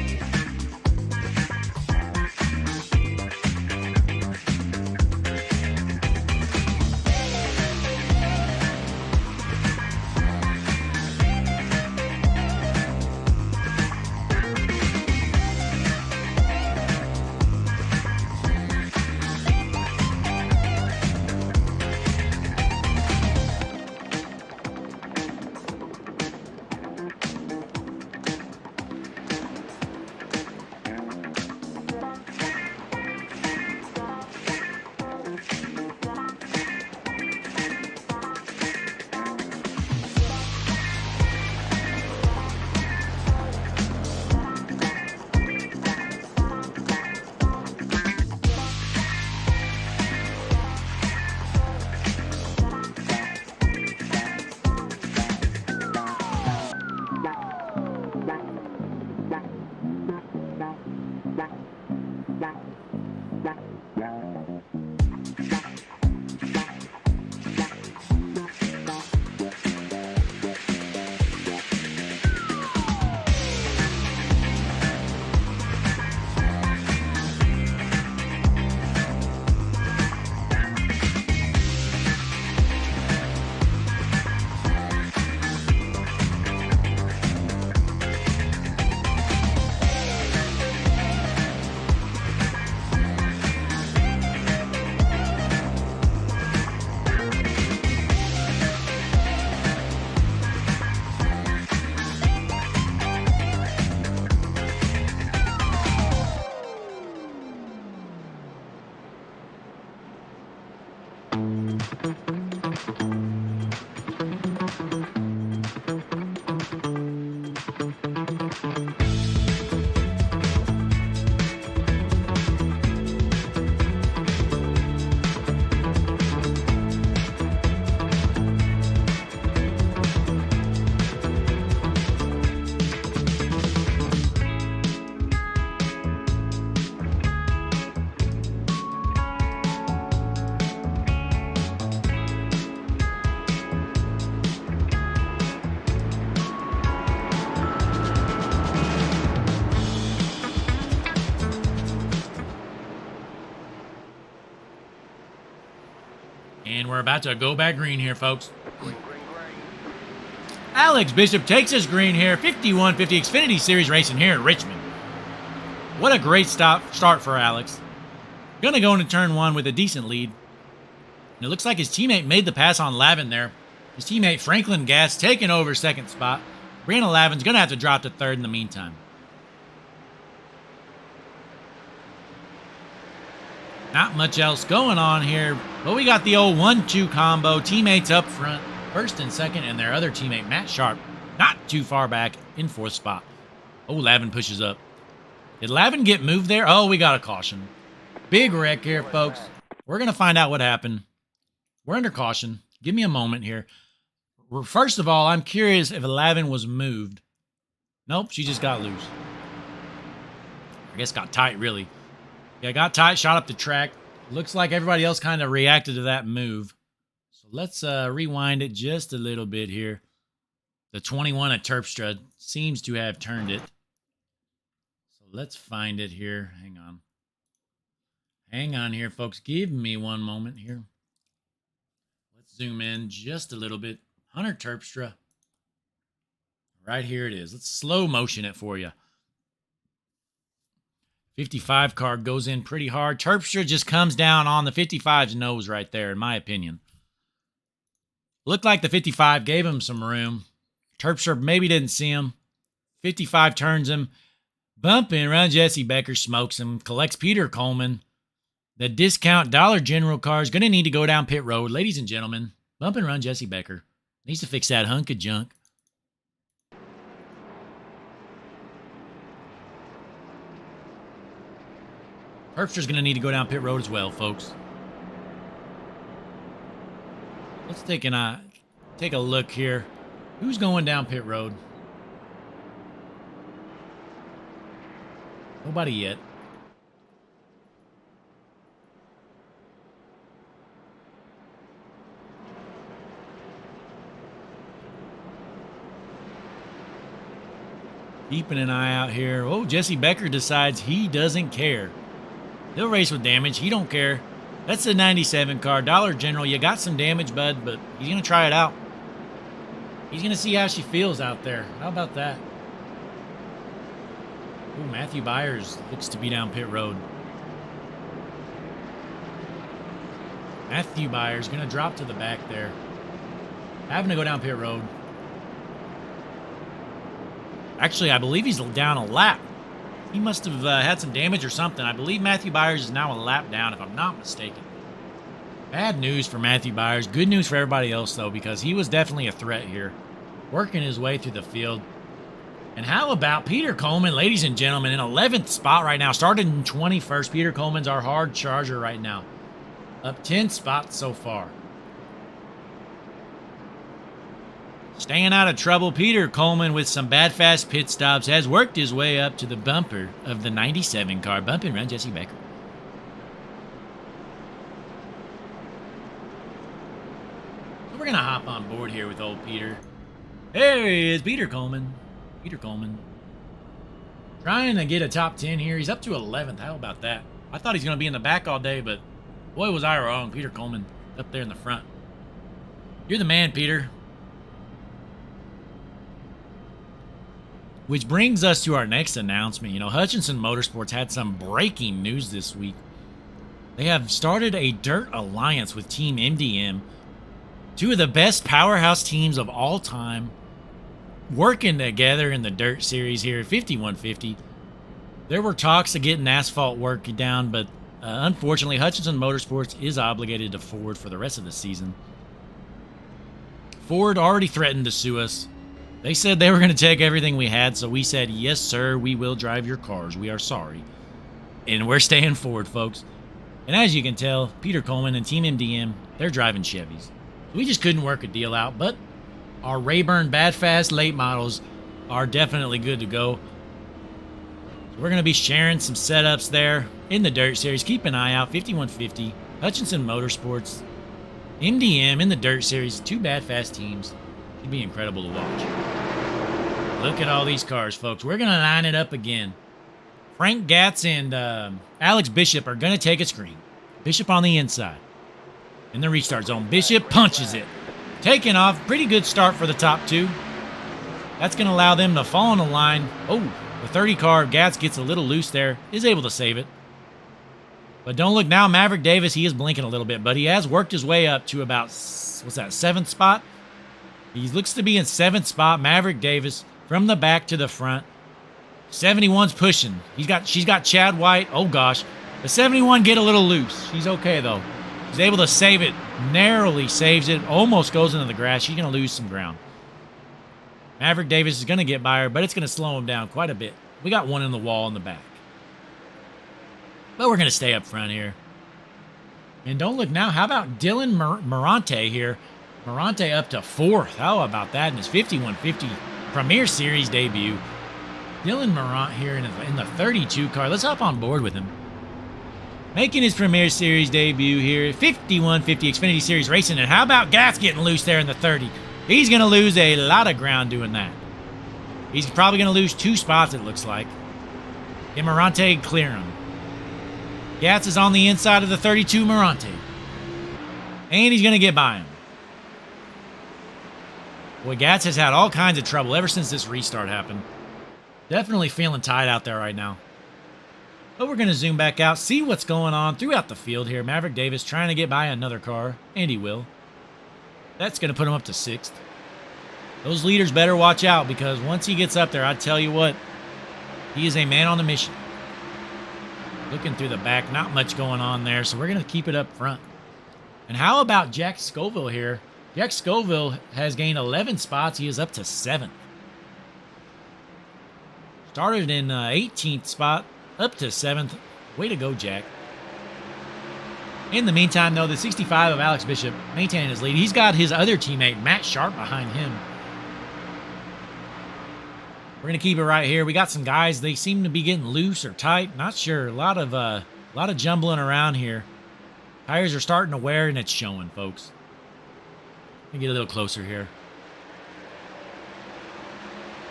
And we're about to go back green here, folks. Green, green, green. Alex Bishop takes his green here. 5150 Xfinity Series racing here in Richmond. What a great start for Alex. Gonna go into turn one with a decent lead. And it looks like his teammate made the pass on Lavin there. His teammate Franklin Gass taking over second spot. Brandon Lavin's gonna have to drop to third in the meantime. Not much else going on here, but we got the old 1-2 combo. Teammates up front, first and second, and their other teammate, Matt Sharp, not too far back in fourth spot. Oh, Lavin pushes up. Did Lavin get moved there? Oh, we got a caution. Big wreck here, folks. We're going to find out what happened. We're under caution. Give me a moment here. First of all, I'm curious if Lavin was moved. Nope, she just got loose. I guess got tight, really. Yeah, got tight, shot up the track. Looks like everybody else kind of reacted to that move. So let's rewind it just a little bit here. The 21 at Terpstra seems to have turned it. So let's find it here. Hang on. Hang on here, folks. Give me one moment here. Let's zoom in just a little bit. Hunter Terpstra. Right here it is. Let's slow motion it for you. 55 car goes in pretty hard. Terpstra just comes down on the 55's nose right there, in my opinion. Looked like the 55 gave him some room. Terpstra maybe didn't see him. 55 turns him. Bumping around Jesse Becker, smokes him, collects Peter Coleman. The discount Dollar General car is going to need to go down pit road. Ladies and gentlemen, bumping around Jesse Becker. Needs to fix that hunk of junk. Terpstra's going to need to go down pit road as well, folks. Let's take a look here. Who's going down pit road? Nobody yet. Keeping an eye out here. Oh, Jesse Becker decides he doesn't care. He'll race with damage. He don't care. That's the 97 car. Dollar General, you got some damage, bud, but he's going to try it out. He's going to see how she feels out there. How about that? Ooh, Matthew Byers looks to be down pit road. Matthew Byers going to drop to the back there. Having to go down pit road. Actually, I believe he's down a lap. He must have had some damage or something. I believe Matthew Byers is now a lap down, if I'm not mistaken. Bad news for Matthew Byers. Good news for everybody else, though, because he was definitely a threat here. Working his way through the field. And how about Peter Coleman, ladies and gentlemen, in 11th spot right now. Started in 21st. Peter Coleman's our hard charger right now. Up 10 spots so far. Staying out of trouble, Peter Coleman with some bad fast pit stops has worked his way up to the bumper of the 97 car, bumping around Jesse Becker. So we're going to hop on board here with old Peter. There he is, Peter Coleman. Peter Coleman. Trying to get a top 10 here. He's up to 11th. How about that? I thought he's going to be in the back all day, but boy, was I wrong. Peter Coleman up there in the front. You're the man, Peter. Which brings us to our next announcement. You know, Hutchinson Motorsports had some breaking news this week. They have started a dirt alliance with Team MDM. Two of the best powerhouse teams of all time. Working together in the dirt series here at 5150. There were talks of getting asphalt work down, but Unfortunately, Hutchinson Motorsports is obligated to Ford for the rest of the season. Ford already threatened to sue us. They said they were going to take everything we had, so we said, yes, sir, we will drive your cars. We are sorry. And we're staying Ford, folks. And as you can tell, Peter Coleman and Team MDM, they're driving Chevys. We just couldn't work a deal out, but our Rayburn Bad Fast late models are definitely good to go. So we're going to be sharing some setups there in the Dirt Series. Keep an eye out, 5150, Hutchinson Motorsports, MDM in the Dirt Series, 2 Bad Fast teams. Should be incredible to watch. Look at all these cars, folks. We're going to line it up again. Frank Gatz and Alex Bishop are going to take a screen. Bishop on the inside. In the restart zone. Bishop punches it. Taking off. Pretty good start for the top 2. That's going to allow them to fall on the line. Oh, the 30 car, Gatz gets a little loose there. Is able to save it. But don't look now. Maverick Davis, he is blinking a little bit. But he has worked his way up to about, what's that, 7th spot? He looks to be in 7th spot. Maverick Davis from the back to the front. 71's pushing. She's got Chad White. Oh, gosh. The 71 get a little loose. She's okay, though. She's able to save it. Narrowly saves it. Almost goes into the grass. She's going to lose some ground. Maverick Davis is going to get by her, but it's going to slow him down quite a bit. We got one in the wall in the back. But we're going to stay up front here. And don't look now. How about Dylan Morante here? Morante up to 4th. How about that in his 5150 Premier Series debut? Dylan Morant here in the 32 car. Let's hop on board with him. Making his Premier Series debut here. 5150 Xfinity Series Racing. And how about Gatz getting loose there in the 30? He's going to lose a lot of ground doing that. He's probably going to lose 2 spots, it looks like. Can Morante clear him? Gatz is on the inside of the 32 Morante. And he's going to get by him. Boy, Gatz has had all kinds of trouble ever since this restart happened. Definitely feeling tight out there right now. But we're going to zoom back out, see what's going on throughout the field here. Maverick Davis trying to get by another car, and he will. That's going to put him up to 6th. Those leaders better watch out, because once he gets up there, I tell you what, he is a man on the mission. Looking through the back, not much going on there, so we're going to keep it up front. And how about Jack Scoville here? Jack Scoville has gained 11 spots. He is up to 7th. Started in 18th spot, up to 7th. Way to go, Jack. In the meantime, though, the 65 of Alex Bishop maintaining his lead. He's got his other teammate, Matt Sharp, behind him. We're going to keep it right here. We got some guys. They seem to be getting loose or tight. Not sure. A lot of jumbling around here. Tires are starting to wear, and it's showing, folks. Let me get a little closer here.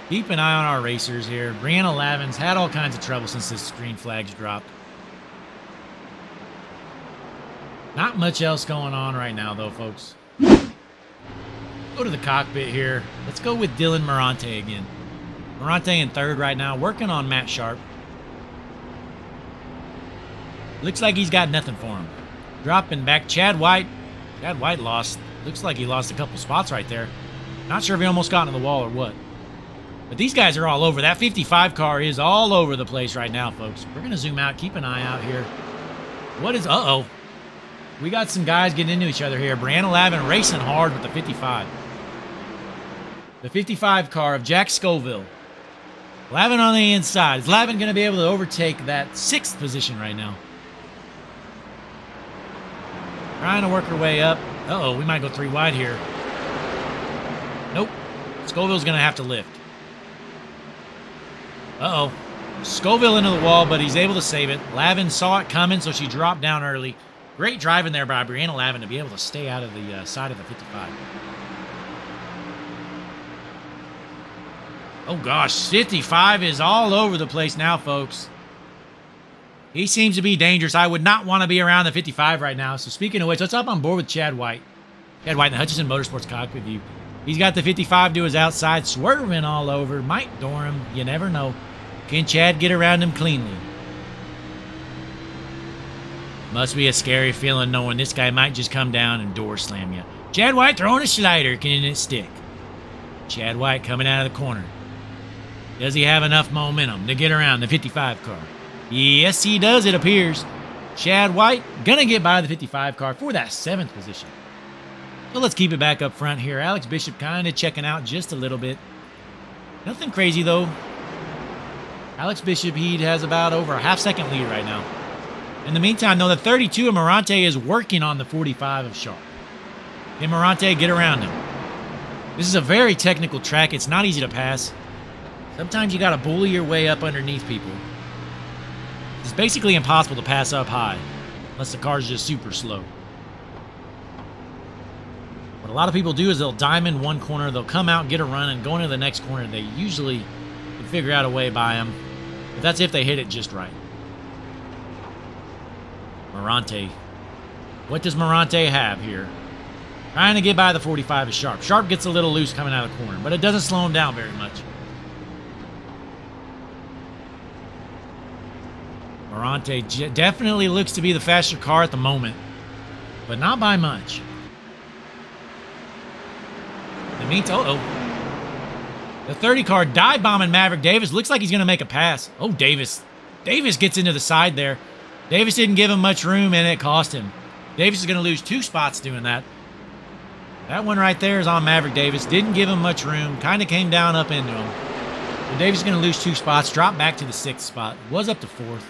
Keep an eye on our racers here. Brianna Lavin's had all kinds of trouble since this green flag's dropped. Not much else going on right now, though, folks. Go to the cockpit here. Let's go with Dylan Morante again. Morante in 3rd right now, working on Matt Sharp. Looks like he's got nothing for him. Dropping back. Chad White. Chad White lost. Looks like he lost a couple spots right there. Not sure if he almost got into the wall or what. But these guys are all over. That 55 car is all over the place right now, folks. We're going to zoom out. Keep an eye out here. What is... Uh-oh. We got some guys getting into each other here. Brianna Lavin racing hard with the 55. The 55 car of Jack Scoville. Lavin on the inside. Is Lavin going to be able to overtake that 6th position right now? Trying to work her way up. Uh-oh, we might go 3 wide here. Nope. Scoville's going to have to lift. Uh-oh. Scoville into the wall, but he's able to save it. Lavin saw it coming, so she dropped down early. Great driving there by Brianna Lavin to be able to stay out of the side of the 55. Oh, gosh. 55 is all over the place now, folks. He seems to be dangerous. I would not want to be around the 55 right now. So, speaking of which, let's hop on board with Chad White. Chad White in the Hutchinson Motorsports cockpit view. He's got the 55 to his outside, swerving all over. Might door him. You never know. Can Chad get around him cleanly? Must be a scary feeling knowing this guy might just come down and door slam you. Chad White throwing a slider. Can it stick? Chad White coming out of the corner. Does he have enough momentum to get around the 55 car? Yes, he does, it appears. Chad White gonna get by the 55 car for that 7th position. So let's keep it back up front here. Alex Bishop kind of checking out just a little bit. Nothing crazy though. Alex Bishop, he has about over a half-second lead right now. In the meantime, though, the 32 of Morante is working on the 45 of Sharp. Can Morante get around him? This is a very technical track. It's not easy to pass. Sometimes you got to bully your way up underneath people. It's basically impossible to pass up high, unless the car's just super slow. What a lot of people do is they'll diamond one corner, they'll come out, get a run, and go into the next corner. They usually can figure out a way by them, but that's if they hit it just right. Morante. What does Morante have here? Trying to get by the 45 is Sharp. Sharp gets a little loose coming out of the corner, but it doesn't slow him down very much. Morante definitely looks to be the faster car at the moment, but not by much. The meantime, the 30 car dive bombing Maverick Davis. Looks like he's going to make a pass. Oh, Davis. Davis gets into the side there. Davis didn't give him much room, and it cost him. Davis is going to lose 2 spots doing that. That one right there is on Maverick Davis. Didn't give him much room. Kind of came down up into him. So Davis is going to lose 2 spots. Drop back to the 6th spot. Was up to 4th.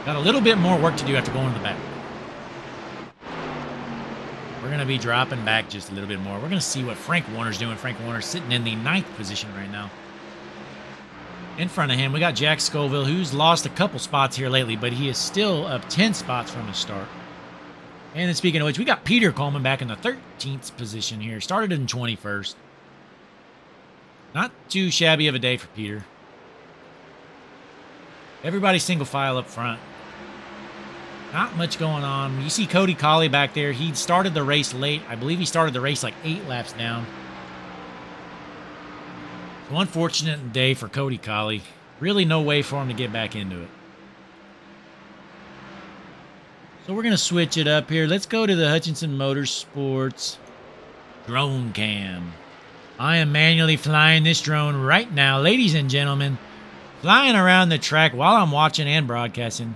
Got a little bit more work to do after going to the back. We're going to be dropping back just a little bit more. We're going to see what Frank Warner's doing. Frank Warner's sitting in the 9th position right now. In front of him, we got Jack Scoville, who's lost a couple spots here lately, but he is still up 10 spots from the start. And then speaking of which, we got Peter Coleman back in the 13th position here. Started in 21st. Not too shabby of a day for Peter. Everybody single file up front. Not much going on. You see Cody Colley back there. He started the race late. I believe he started the race like 8 laps down. So unfortunate day for Cody Colley. Really no way for him to get back into it. So we're going to switch it up here. Let's go to the Hutchinson Motorsports drone cam. I am manually flying this drone right now, ladies and gentlemen. Flying around the track while I'm watching and broadcasting.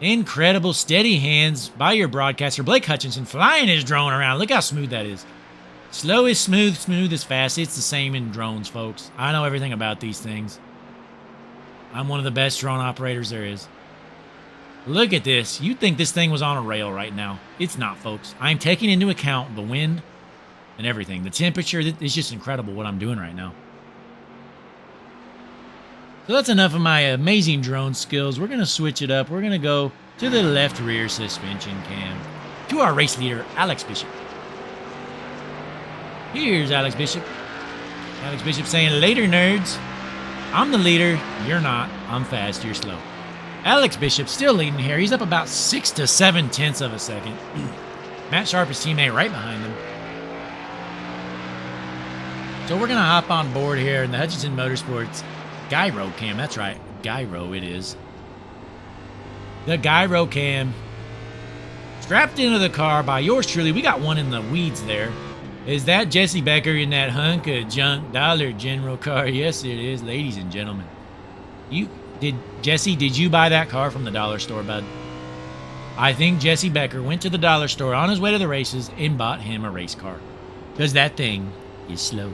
Incredible steady hands by your broadcaster, Blake Hutchinson, flying his drone around. Look how smooth that is. Slow is smooth, smooth is fast. It's the same in drones, folks. I know everything about these things. I'm one of the best drone operators there is. Look at this. You'd think this thing was on a rail right now. It's not, folks. I'm taking into account the wind and everything. The temperature, it's just incredible what I'm doing right now. So that's enough of my amazing drone skills. We're going to switch it up. We're going to go to the left rear suspension cam. To our race leader, Alex Bishop. Here's Alex Bishop. Alex Bishop saying, later, nerds. I'm the leader. You're not. I'm fast. You're slow. Alex Bishop still leading here. He's up about 6 to 7 tenths of a second. Matt Sharp, his teammate, right behind him. So we're going to hop on board here in the Hutchinson Motorsports gyro cam. That's right. Gyro it is. The gyro cam. Strapped into the car by yours truly. We got one in the weeds there. Is that Jesse Becker in that hunk of junk Dollar General car? Yes, it is, ladies and gentlemen. Jesse, did you buy that car from the dollar store, bud? I think Jesse Becker went to the dollar store on his way to the races and bought him a race car. Because that thing is slow.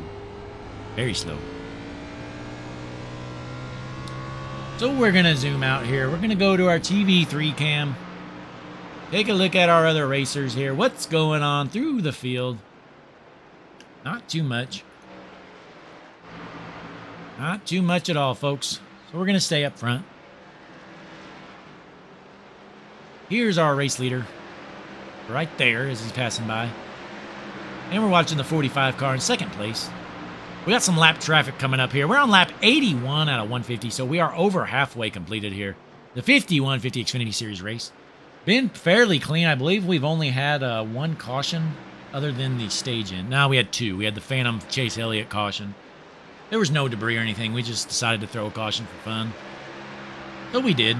Very slow. So we're going to zoom out here. We're going to go to our TV3 cam. Take a look at our other racers here. What's going on through the field? Not too much. Not too much at all, folks. So we're going to stay up front. Here's our race leader. Right there as he's passing by. And we're watching the 45 car in second place. We got some lap traffic coming up here. We're on lap 81 out of 150, so we are over halfway completed here. The 5150 Xfinity Series race. Been fairly clean. I believe we've only had one caution other than the stage end. No, we had 2. We had the Phantom Chase Elliott caution. There was no debris or anything. We just decided to throw a caution for fun. So we did.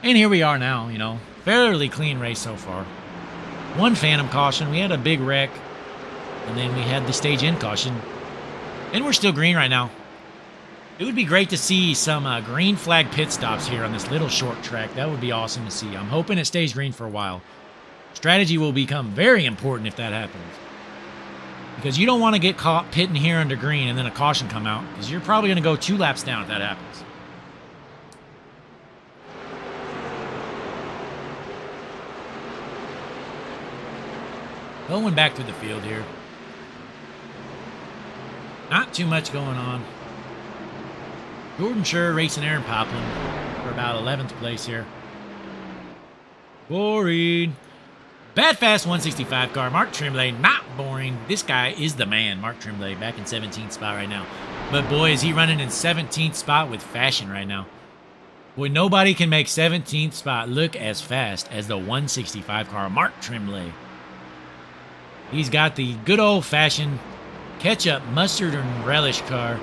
And here we are now, you know. Fairly clean race so far. One Phantom caution. We had a big wreck. And then we had the stage end caution. And we're still green right now. It would be great to see some green flag pit stops here on this little short track. That would be awesome to see. I'm hoping it stays green for a while. Strategy will become very important if that happens. Because you don't want to get caught pitting here under green and then a caution come out. Because you're probably going to go 2 laps down if that happens. Going back through the field here. Not too much going on. Jordan Schur racing Aaron Poplin for about 11th place here. Boring. Bad Fast 165 car. Mark Tremblay, not boring. This guy is the man. Mark Tremblay back in 17th spot right now. But boy, is he running in 17th spot with fashion right now. Boy, nobody can make 17th spot look as fast as the 165 car. Mark Tremblay. He's got the good old-fashioned ketchup, mustard, and relish car.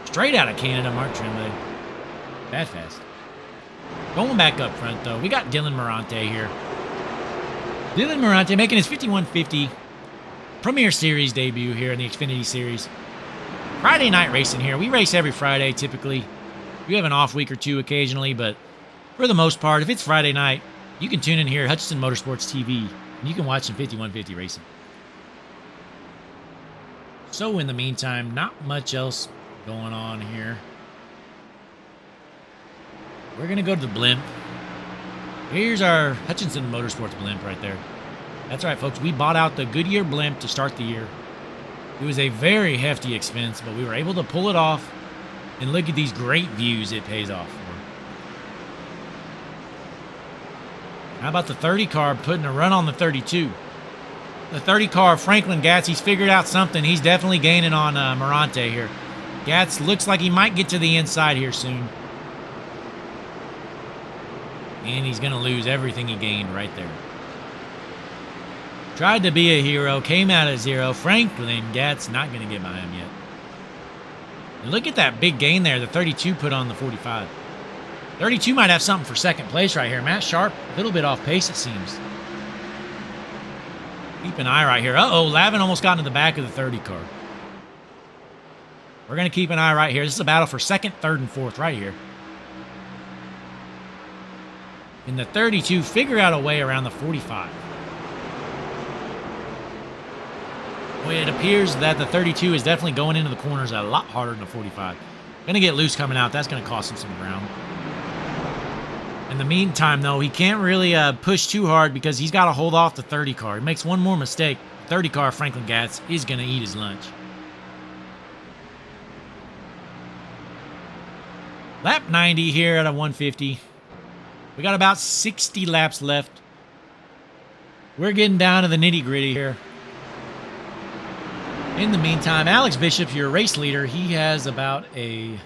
Straight out of Canada, Mark Tremblay. Bad Fast. Going back up front, though, we got Dylan Morante here. Dylan Morante making his 5150 Premier Series debut here in the Xfinity Series. Friday night racing here. We race every Friday, typically. We have an off week or two occasionally, but for the most part, if it's Friday night, you can tune in here at Hutchinson Motorsports TV, and you can watch some 5150 racing. So in the meantime, not much else going on here. We're going to go to the blimp. Here's our Hutchinson Motorsports blimp right there. That's right, folks. We bought out the Goodyear blimp to start the year. It was a very hefty expense, but we were able to pull it off. And look at these great views it pays off for. How about the 30 car putting a run on the 32? The 30 car, Franklin Gatz, he's figured out something. He's definitely gaining on Morante here. Gatz looks like he might get to the inside here soon. And he's going to lose everything he gained right there. Tried to be a hero, came out at 0. Franklin Gatz not going to get by him yet. And look at that big gain there the 32 put on the 45. 32 might have something for second place right here. Matt Sharp, a little bit off pace it seems. Keep an eye right here. Uh-oh, Lavin almost got into the back of the 30 car. We're going to keep an eye right here. This is a battle for second, third, and fourth right here. In the 32, figure out a way around the 45. Well, it appears that the 32 is definitely going into the corners a lot harder than the 45. Going to get loose coming out. That's going to cost him some ground. In the meantime, though, he can't really push too hard because he's got to hold off the 30 car. He makes one more mistake. 30 car, Franklin Gatz, is going to eat his lunch. Lap 90 here at a 150. We got about 60 laps left. We're getting down to the nitty-gritty here. In the meantime, Alex Bishop, your race leader, he has about a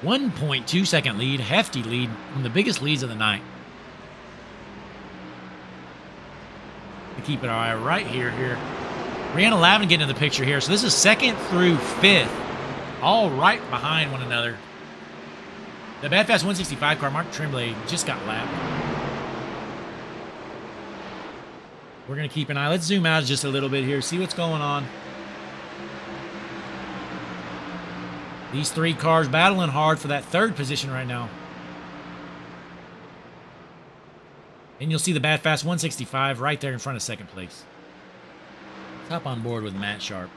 1.2 second lead, hefty lead, one of the biggest leads of the night. We keep an eye right here. Brianna Lavin getting in the picture here. So this is second through fifth, all right behind one another. The Bad Fast 165 car, Mark Tremblay, just got lapped. We're going to keep an eye. Let's zoom out just a little bit here, see what's going on. These 3 cars battling hard for that third position right now. And you'll see the Bad Fast 165 right there in front of second place. Let's hop on board with Matt Sharp.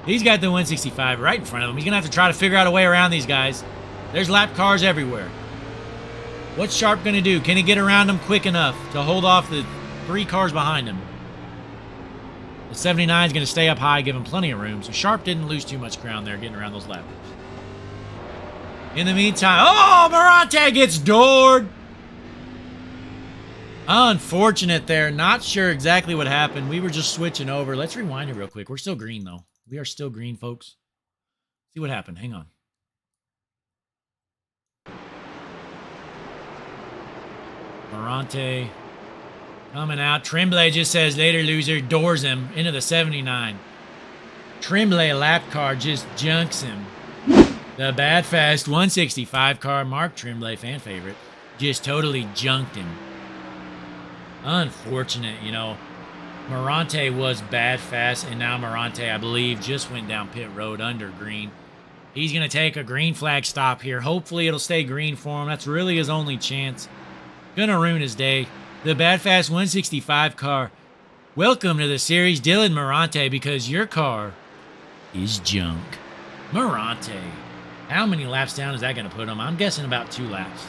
He's got the 165 right in front of him. He's going to have to try to figure out a way around these guys. There's lap cars everywhere. What's Sharp going to do? Can he get around them quick enough to hold off the 3 cars behind him? The 79 is going to stay up high, give him plenty of room. So Sharp didn't lose too much ground there getting around those lappers. In the meantime, oh, Morante gets doored. Unfortunate there. Not sure exactly what happened. We were just switching over. Let's rewind it real quick. We're still green, though. We are still green, folks. See what happened. Hang on. Morante coming out. Tremblay just says, later, loser. Doors him into the 79. Tremblay, lap car, just junks him. The Bad Fast 165 car, Mark Tremblay, fan favorite, just totally junked him. Unfortunate, you know. Morante was bad fast, and now Morante, I believe, just went down pit road under green. He's going to take a green flag stop here. Hopefully, it'll stay green for him. That's really his only chance. Gonna ruin his day. The Bad Fast 165 car. Welcome to the series, Dylan Morante, because your car is junk. Morante. How many laps down is that going to put him? I'm guessing about 2 laps.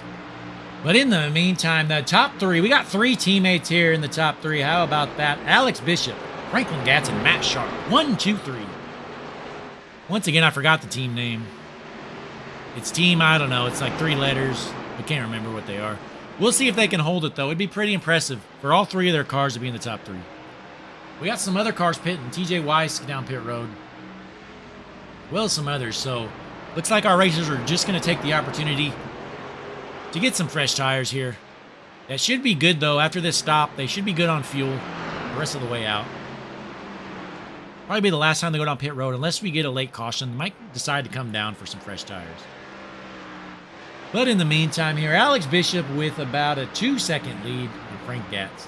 But in the meantime, the top 3, we got 3 teammates here in the top 3. How about that? Alex Bishop, Franklin Gatz, and Matt Sharp. 1, 2, 3. Once again, I forgot the team name. It's team, I don't know. It's like 3 letters. I can't remember what they are. We'll see if they can hold it, though. It'd be pretty impressive for all 3 of their cars to be in the top 3. We got some other cars pitting. TJ Weiss down pit road. Well as some others. So, looks like our racers are just going to take the opportunity to get some fresh tires here. That should be good, though. After this stop, they should be good on fuel the rest of the way out. Probably be the last time they go down pit road. Unless we get a late caution, they might decide to come down for some fresh tires. But in the meantime here, Alex Bishop with about a 2-second lead on Frank Gatz.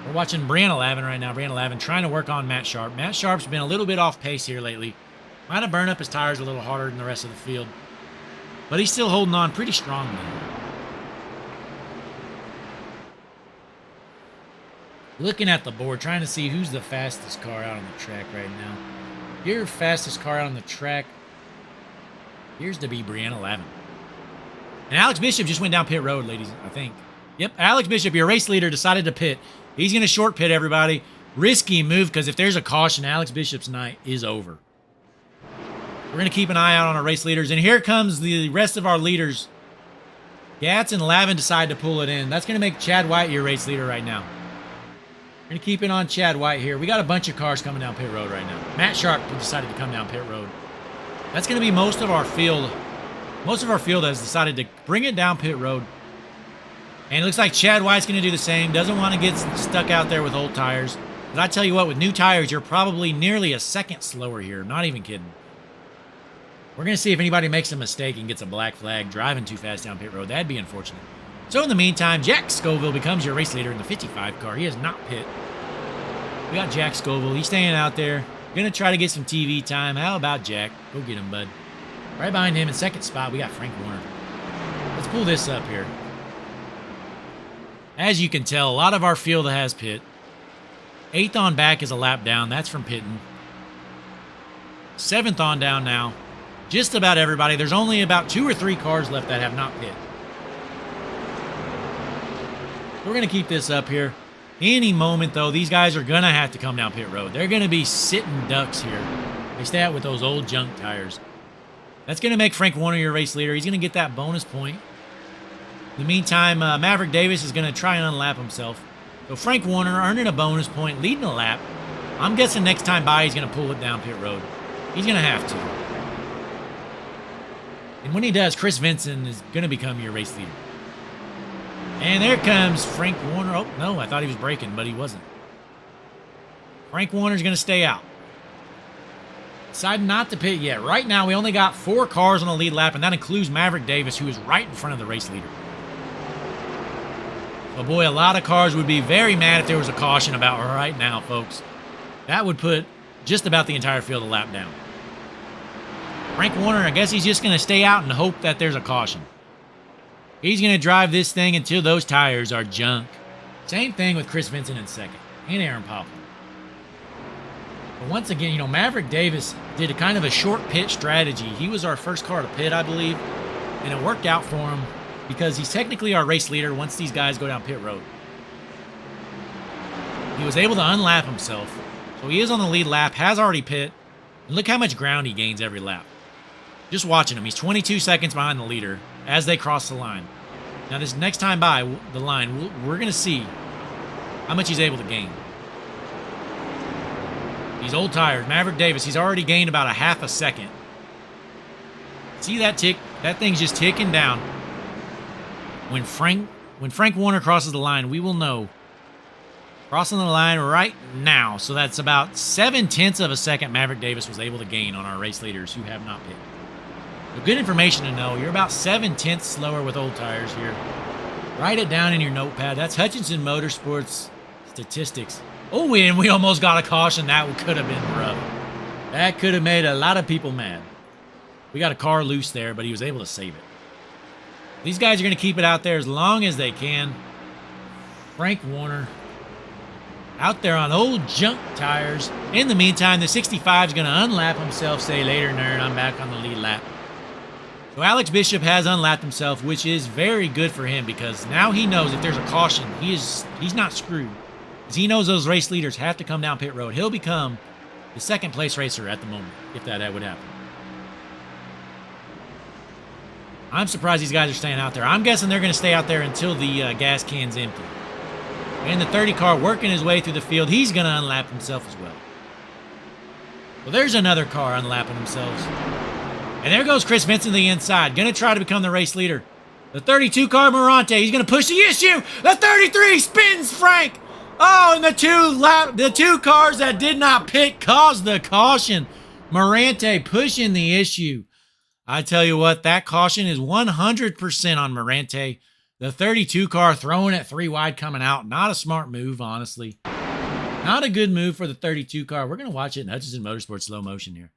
We're watching Brianna Lavin right now. Brianna Lavin trying to work on Matt Sharp. Matt Sharp's been a little bit off pace here lately. Might have burned up his tires a little harder than the rest of the field. But he's still holding on pretty strongly. Looking at the board, trying to see who's the fastest car out on the track right now. Your fastest car out on the track appears to be Brianna Lavin. And Alex Bishop just went down pit road, ladies, I think. Yep, Alex Bishop, your race leader, decided to pit. He's going to short pit everybody. Risky move, because if there's a caution, Alex Bishop's night is over. We're going to keep an eye out on our race leaders. And here comes the rest of our leaders. Gatz and Lavin decide to pull it in. That's going to make Chad White your race leader right now. We're going to keep it on Chad White here. We got a bunch of cars coming down pit road right now. Matt Sharp decided to come down pit road. That's going to be most of our field. Most of our field has decided to bring it down pit road. And it looks like Chad White's going to do the same. Doesn't want to get stuck out there with old tires. But I tell you what, with new tires, you're probably nearly a second slower here. Not even kidding. We're going to see if anybody makes a mistake and gets a black flag driving too fast down pit road. That'd be unfortunate. So in the meantime, Jack Scoville becomes your race leader in the 55 car. He has not pit. We got Jack Scoville. He's staying out there. Going to try to get some TV time. How about Jack? Go get him, bud. Right behind him in second spot, we got Frank Warner. Let's pull this up here. As you can tell, a lot of our field has pit. 8th on back is a lap down. That's from pitting. 7th on down now. Just about everybody. There's only about 2 or 3 cars left that have not pit. We're going to keep this up here. Any moment, though, these guys are going to have to come down pit road. They're going to be sitting ducks here. They stay out with those old junk tires. That's going to make Frank Warner your race leader. He's going to get that bonus point. In the meantime, Maverick Davis is going to try and unlap himself. So Frank Warner earning a bonus point, leading a lap. I'm guessing next time by he's going to pull it down pit road. He's going to have to. And when he does, Chris Vinson is going to become your race leader. And there comes Frank Warner. Oh, no, I thought he was braking, but he wasn't. Frank Warner's going to stay out. Decided not to pit yet. Right now, we only got 4 cars on the lead lap, and that includes Maverick Davis, who is right in front of the race leader. Oh boy, a lot of cars would be very mad if there was a caution about right now, folks. That would put just about the entire field a lap down. Frank Warner, I guess he's just going to stay out and hope that there's a caution. He's going to drive this thing until those tires are junk. Same thing with Chris Vinson in second, and Aaron Poplar. But once again, Maverick Davis did a kind of a short pit strategy. He was our first car to pit, I believe, and it worked out for him because he's technically our race leader once these guys go down pit road. He was able to unlap himself, so he is on the lead lap, has already pit, and look how much ground he gains every lap. Just watching him, he's 22 seconds behind the leader as they cross the line. Now this next time by the line, we're going to see how much he's able to gain. These old tires, Maverick Davis, he's already gained about a half a second. See that tick? That thing's just ticking down. When Frank Warner crosses the line, we will know. Crossing the line right now. So that's about 0.7 of a second Maverick Davis was able to gain on our race leaders who have not pit. So good information to know. You're about 0.7 slower with old tires here. Write it down in your notepad. That's Hutchinson Motorsports Statistics. Oh, and we almost got a caution. That could have been rough. That could have made a lot of people mad. We got a car loose there, but he was able to save it. These guys are going to keep it out there as long as they can. Frank Warner out there on old junk tires. In the meantime, the 65 is going to unlap himself. Say later, nerd. I'm back on the lead lap. So Alex Bishop has unlapped himself, which is very good for him because now he knows if there's a caution, he's not screwed. Because he knows those race leaders have to come down pit road. He'll become the second place racer at the moment, if that would happen. I'm surprised these guys are staying out there. I'm guessing they're going to stay out there until the gas can's empty. And the 30 car working his way through the field, he's going to unlap himself as well. Well, there's another car unlapping themselves. And there goes Chris Vincent to the inside, going to try to become the race leader. The 32 car Morante, he's going to push the issue. The 33 spins Frank. Oh, and the two cars that did not pit caused the caution. Morante pushing the issue. I tell you what, that caution is 100% on Morante. The 32 car throwing it 3 wide coming out. Not a smart move, honestly. Not a good move for the 32 car. We're going to watch it in Hutchinson Motorsports slow motion here.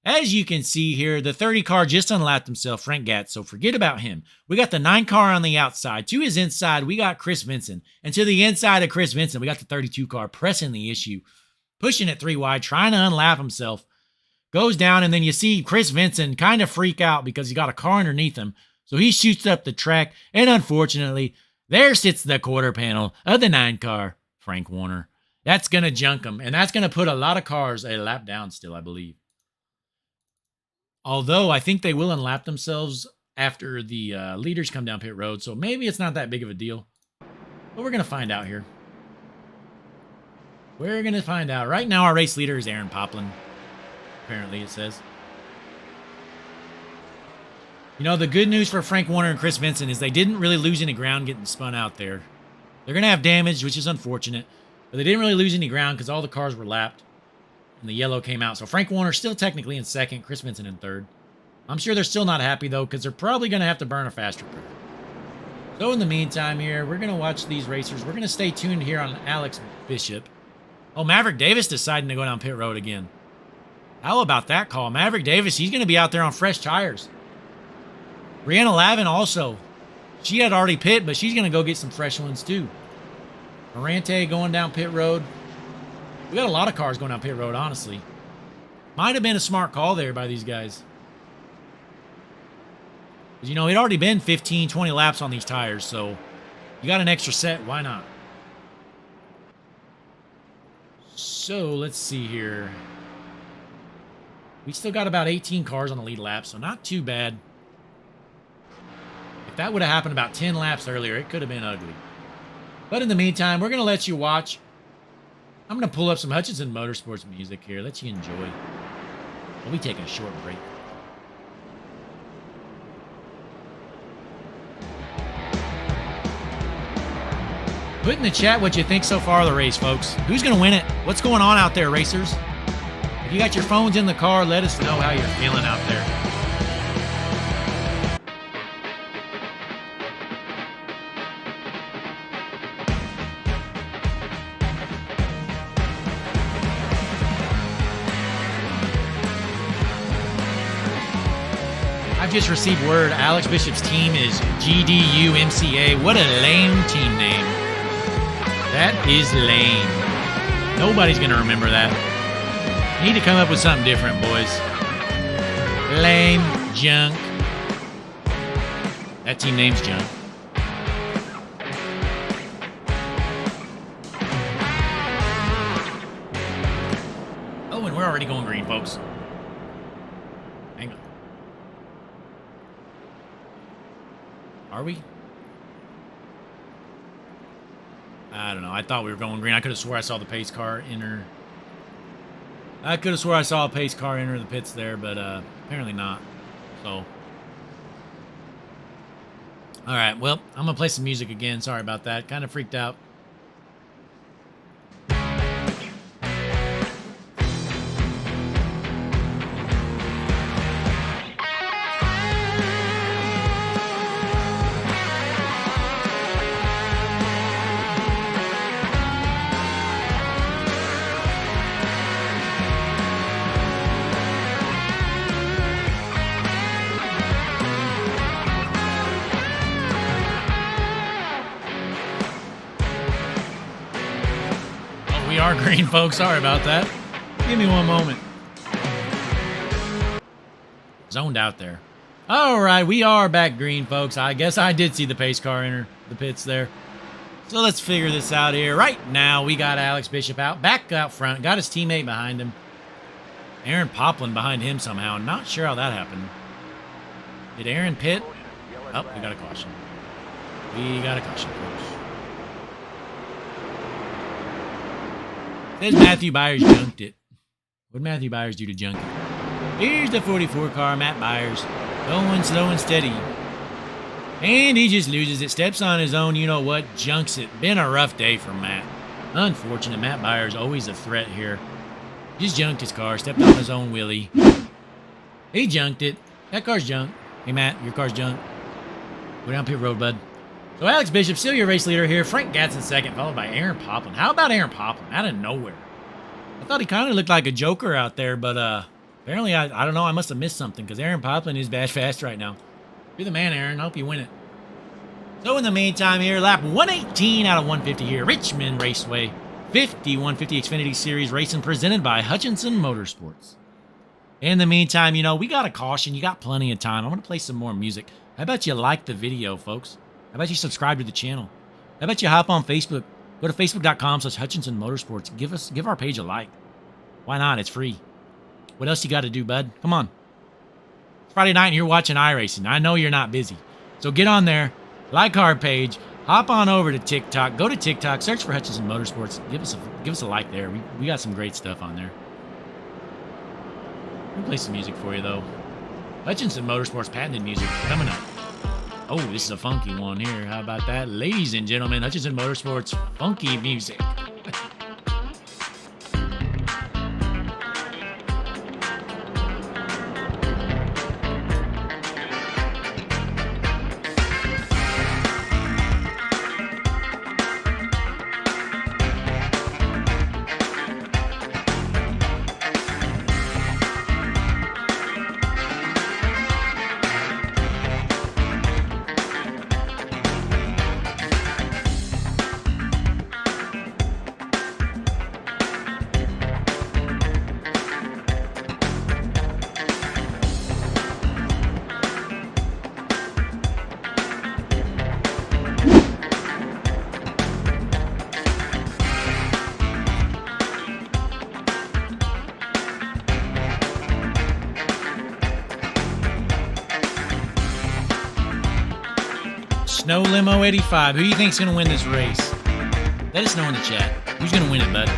As you can see here, the 30 car just unlapped himself, Frank Gatz, so forget about him. We got the 9 car on the outside. To his inside, we got Chris Vincent. And to the inside of Chris Vincent, we got the 32 car pressing the issue, pushing it 3 wide, trying to unlap himself. Goes down, and then you see Chris Vincent kind of freak out because he got a car underneath him. So he shoots up the track, and unfortunately, there sits the quarter panel of the 9 car, Frank Warner. That's going to junk him, and that's going to put a lot of cars a lap down still, I believe. Although I think they will unlap themselves after the leaders come down pit road, so maybe it's not that big of a deal. But we're going to find out here. We're going to find out. Right now, our race leader is Aaron Poplin. Apparently, it says. You know, the good news for Frank Warner and Chris Vincent is they didn't really lose any ground getting spun out there. They're going to have damage, which is unfortunate. But they didn't really lose any ground because all the cars were lapped. And the yellow came out. So Frank Warner still technically in second. Chris Vincent in third. I'm sure they're still not happy, though, because they're probably going to have to burn a faster car. So in the meantime here, we're going to watch these racers. We're going to stay tuned here on Alex Bishop. Oh, Maverick Davis deciding to go down pit road again. How about that call? Maverick Davis, he's going to be out there on fresh tires. Brianna Lavin also. She had already pit, but she's going to go get some fresh ones too. Morante going down pit road. We got a lot of cars going down pit road, honestly. Might have been a smart call there by these guys. Because, you know, it'd already been 15, 20 laps on these tires, so you got an extra set. Why not? So, let's see here. We still got about 18 cars on the lead lap, so not too bad. If that would have happened about 10 laps earlier, it could have been ugly. But in the meantime, we're going to let you watch. I'm going to pull up some Hutchinson Motorsports music here. Let you enjoy. We'll be taking a short break. Put in the chat what you think so far of the race, folks. Who's going to win it? What's going on out there, racers? If you got your phones in the car, let us know how you're feeling out there. I've just received word Alex Bishop's team is GDUMCA. What a lame team name. That is lame. Nobody's going to remember that. Need to come up with something different, boys. Lame junk. That team name's junk. Oh, and we're already going green, folks. Hang on. Are we? I don't know. I thought we were going green. I could have swore I saw the pace car enter. I could have swore I saw a pace car enter the pits there, but apparently not. So, all right. Well, I'm gonna play some music again. Sorry about that. Kind of freaked out. are green, folks. Sorry about that. Give me one moment. Zoned out there. All right, we are back green, folks. I guess I did see the pace car enter the pits there. So let's figure this out here. Right now, we got Alex Bishop back out front. Got his teammate behind him. Aaron Poplin behind him somehow. Not sure how that happened. Did Aaron pit? Oh, we got a caution. We got a caution, folks. Says Matthew Byers junked it. What did Matthew Byers do to junk it? Here's the 44 car, Matt Byers. Going slow and steady. And he just loses it. Steps on his own, you know what? Junks it. Been a rough day for Matt. Unfortunate. Matt Byers always a threat here. Just junked his car. Stepped on his own wheelie. He junked it. That car's junked. Hey, Matt, your car's junked. Go down pit road, bud. So Alex Bishop, still your race leader here. Frank Gatson second, followed by Aaron Poplin. How about Aaron Poplin? Out of nowhere. I thought he kind of looked like a joker out there, but apparently, I don't know. I must have missed something because Aaron Poplin is bad fast right now. You're the man, Aaron. I hope you win it. So in the meantime here, lap 118 out of 150 here. Richmond Raceway. 150 Xfinity Series racing presented by Hutchinson Motorsports. In the meantime, you know, we got a caution. You got plenty of time. I'm going to play some more music. How about you like the video, folks? How about you subscribe to the channel? How about you hop on Facebook? Go to facebook.com/Hutchinson Motorsports. Give our page a like. Why not? It's free. What else you got to do, bud? Come on. It's Friday night and you're watching iRacing. I know you're not busy. So get on there, like our page, hop on over to TikTok. Go to TikTok, search for Hutchinson Motorsports. Give us a like there. We got some great stuff on there. We'll play some music for you, though. Hutchinson Motorsports patented music coming up. Oh, this is a funky one here. How about that? Ladies and gentlemen, Hutchinson Motorsports funky music. Snow Limo 85. Who do you think's gonna win this race? Let us know in the chat. Who's gonna win it, bud?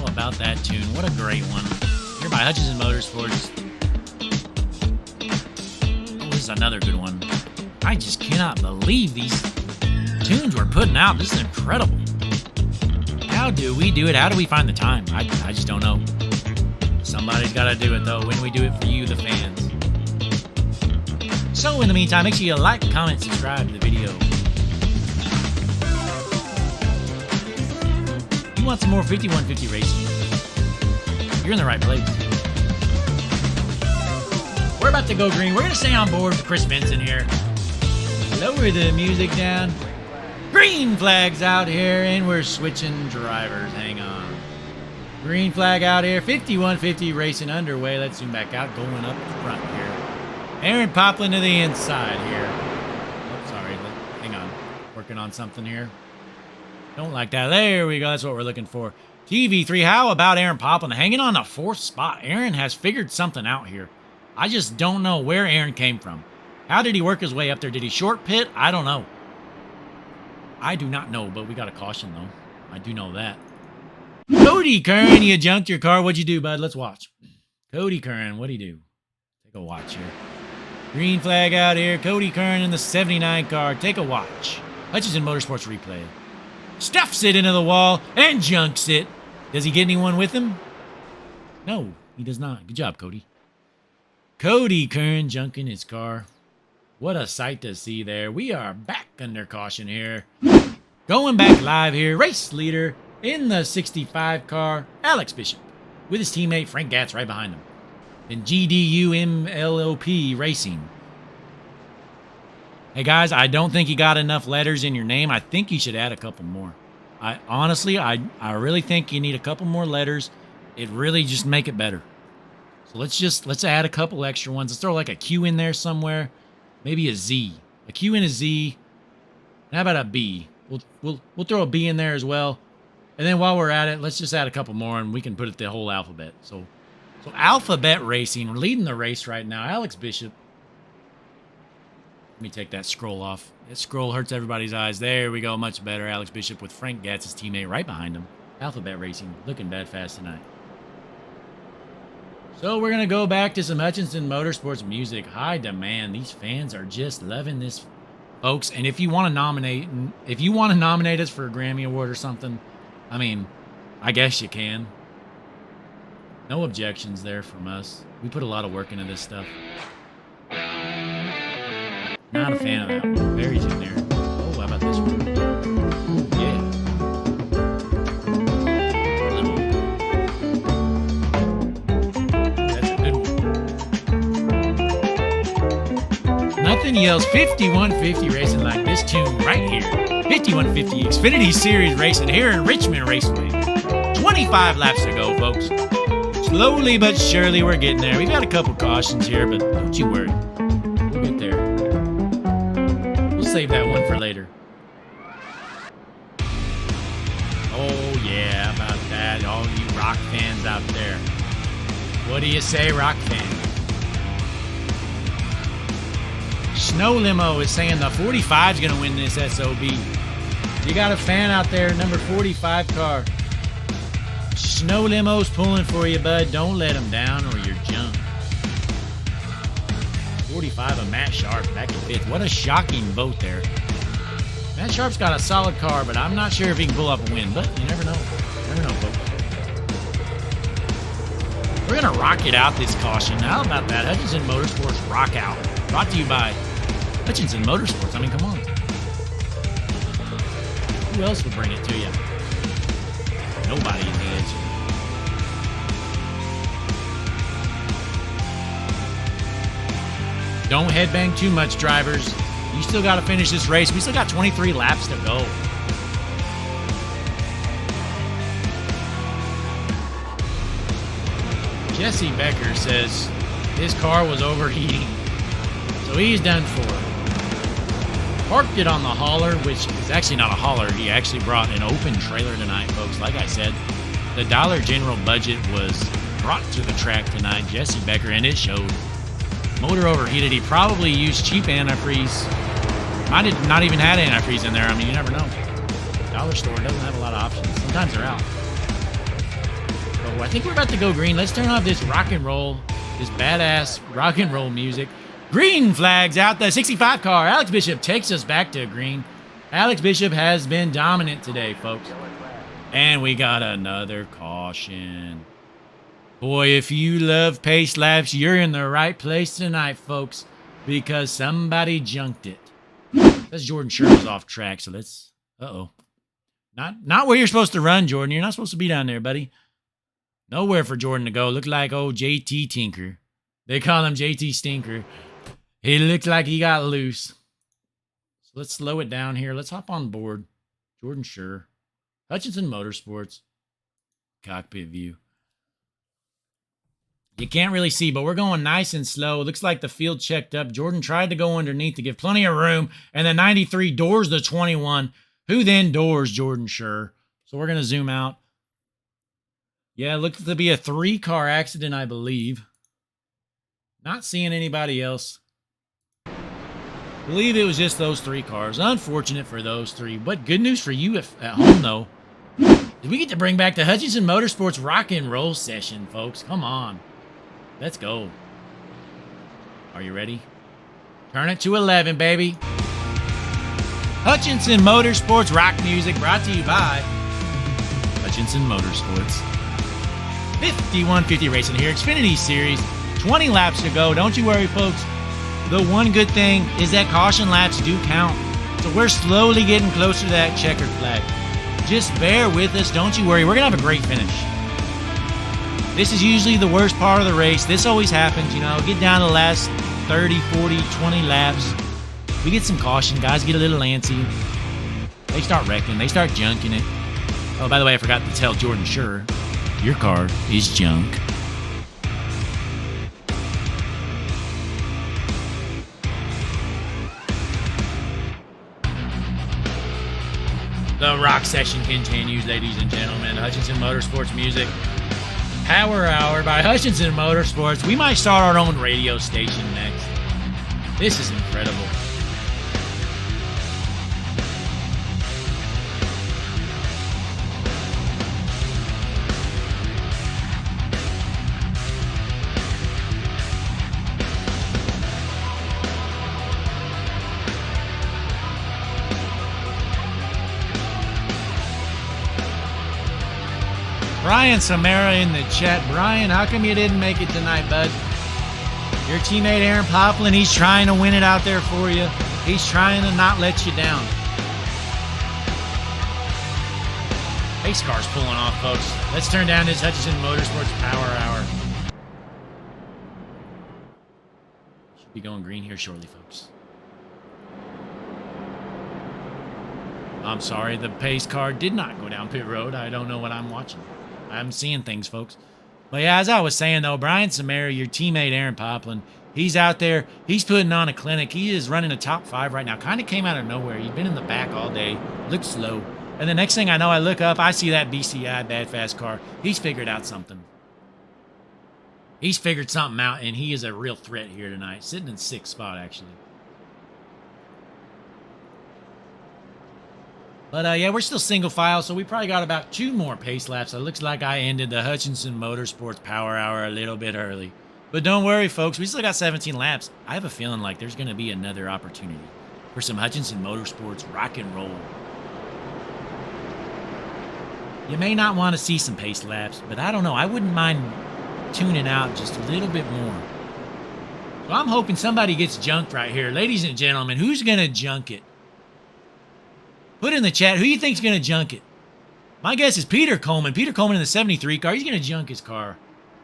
About that tune. What a great one. Here by Hutchinson Motorsports. Oh, this is another good one. I just cannot believe these tunes we're putting out. This is incredible. How do we do it? How do we find the time? I just don't know. Somebody's got to do it, though, when we do it for you, the fans. So, in the meantime, make sure you like, comment, subscribe to the video. You want some more 5150 racing? You're in the right place. We're about to go green. We're going to stay on board with Chris Benson here. Lower the music down. Green flag's out here, and we're switching drivers. Hang on. Green flag out here. 5150 racing underway. Let's zoom back out. Going up front here. Aaron Poplin to the inside here. Oh, sorry. Hang on. Working on something here. Don't like that. There we go. That's what we're looking for. TV3, how about Aaron Poplin hanging on the 4th spot? Aaron has figured something out here. I just don't know where Aaron came from. How did he work his way up there? Did he short pit? I don't know. I do not know, but we got a caution, though. I do know that. Cody Curran, you junked your car. What'd you do, bud? Let's watch. Cody Curran, what'd he do? Take a watch here. Green flag out here. Cody Curran in the 79 car. Take a watch. Hutchinson Motorsports replay. Stuffs it into the wall and junks it. Does he get anyone with him? No, he does not. Good job, Cody. Cody Curran junking his car. What a sight to see there. We are back under caution here. Going back live here. Race leader in the 65 car, Alex Bishop, with his teammate Frank Gatz right behind him. In GDU MLOP Racing. Hey guys, I don't think you got enough letters in your name. I think you should add a couple more. I really think you need a couple more letters. It really just make it better. So let's add a couple extra ones. Let's throw like a Q in there somewhere. Maybe a Z. A Q and a Z. And how about a B? We'll throw a B in there as well. And then while we're at it, let's just add a couple more and we can put it the whole alphabet. So Alphabet Racing, we're leading the race right now. Alex Bishop. Let me take that scroll off. That scroll hurts everybody's eyes. There we go. Much better. Alex Bishop with Frank Gatz, his teammate, right behind him. Alphabet Racing. Looking bad fast tonight. So we're going to go back to some Hutchinson Motorsports music. High demand. These fans are just loving this, folks. And if you want to nominate us for a Grammy Award or something, I mean, I guess you can. No objections there from us. We put a lot of work into this stuff. Not a fan of that one. Barry's in there. Oh, how about this one? Yeah. That's a good one. Nothing yells 5150 racing like this tune right here. 5150 Xfinity Series racing here in Richmond Raceway. 25 laps to go, folks. Slowly but surely we're getting there. We've got a couple cautions here, but don't you worry. We'll get there. Save that one for later. Oh yeah, how about that? All you rock fans out there. What do you say, rock fans? Snow Limo is saying the 45 is going to win this SOB. You got a fan out there, number 45 car. Snow Limo's pulling for you, bud. Don't let him down or you're junked. 45 of Matt Sharp back in 5th. What a shocking vote there. Matt Sharp's got a solid car, but I'm not sure if he can pull up a win. But you never know. You never know, folks. We're going to rock it out this caution. How about that? Hutchinson Motorsports Rock Out. Brought to you by Hutchinson Motorsports. I mean, come on. Who else would bring it to you? Nobody is the answer. Don't headbang too much, drivers. You still got to finish this race. We still got 23 laps to go. Jesse Becker says his car was overheating, so he's done for. Parked it on the hauler, which is actually not a hauler. He actually brought an open trailer tonight, folks. Like I said, the Dollar General budget was brought to the track tonight. Jesse Becker, and it showed. Motor overheated. He probably used cheap antifreeze. Might have not even had antifreeze in there. I mean, you never know. Dollar store doesn't have a lot of options. Sometimes they're out. But I think we're about to go green. Let's turn off this rock and roll, this badass rock and roll music. Green flags out. The 65 car. Alex Bishop takes us back to green. Alex Bishop has been dominant today, folks. And we got another caution. Boy, if you love pace laps, you're in the right place tonight, folks, because somebody junked it. That's Jordan Sherman's off track, so let's... Uh-oh. Not where you're supposed to run, Jordan. You're not supposed to be down there, buddy. Nowhere for Jordan to go. Looked like old JT Tinker. They call him JT Stinker. He looked like he got loose. So let's slow it down here. Let's hop on board. Jordan Sher. Hutchinson Motorsports. cockpit view. You can't really see, but we're going nice and slow. Looks like the field checked up. Jordan tried to go underneath to give plenty of room, and the 93 doors the 21. Who then doors Jordan? Sure. So we're going to zoom out. Yeah, it looks to be a 3-car accident, I believe. Not seeing anybody else. Believe it was just those 3 cars. Unfortunate for those 3, but good news for you at home, though. Did we get to bring back the Hutchinson Motorsports rock and roll session, folks? Come on. Let's go. Are you ready? Turn it to 11, baby. Hutchinson Motorsports rock music brought to you by Hutchinson Motorsports. 5150 racing here. Xfinity Series. 20 laps to go. Don't you worry, folks. The one good thing is that caution laps do count. So we're slowly getting closer to that checkered flag. Just bear with us. Don't you worry. We're going to have a great finish. This is usually the worst part of the race. This always happens, you know. Get down to the last 30, 40, 20 laps. We get some caution. Guys get a little antsy. They start wrecking. They start junking it. Oh, by the way, I forgot to tell Jordan Sure, your car is junk. The rock session continues, ladies and gentlemen. Hutchinson Motorsports music. Power Hour by Hutchinson Motorsports. We might start our own radio station next. This is incredible. Brian Samara in the chat. Brian, how come you didn't make it tonight, bud? Your teammate Aaron Poplin, he's trying to win it out there for you. He's trying to not let you down. Pace car's pulling off, folks. Let's turn down this Hutchinson Motorsports Power Hour. Should be going green here shortly, folks. I'm sorry, the pace car did not go down pit road. I don't know what I'm watching. I'm seeing things, folks. But yeah, as I was saying, though, Brian Samara, your teammate Aaron Poplin, he's out there. He's putting on a clinic. He is running a top 5 right now. Kind of came out of nowhere. He'd been in the back all day. Looked slow. And the next thing I know, I look up. I see that BCI, Bad Fast Car. He's figured out something. He's figured something out, and he is a real threat here tonight. Sitting in 6th spot, actually. But, yeah, we're still single file, so we probably got about 2 more pace laps. It looks like I ended the Hutchinson Motorsports Power Hour a little bit early. But don't worry, folks. We still got 17 laps. I have a feeling like there's going to be another opportunity for some Hutchinson Motorsports rock and roll. You may not want to see some pace laps, but I don't know. I wouldn't mind tuning out just a little bit more. So I'm hoping somebody gets junked right here. Ladies and gentlemen, who's going to junk it? Put in the chat, who you think's going to junk it? My guess is Peter Coleman. Peter Coleman in the 73 car. He's going to junk his car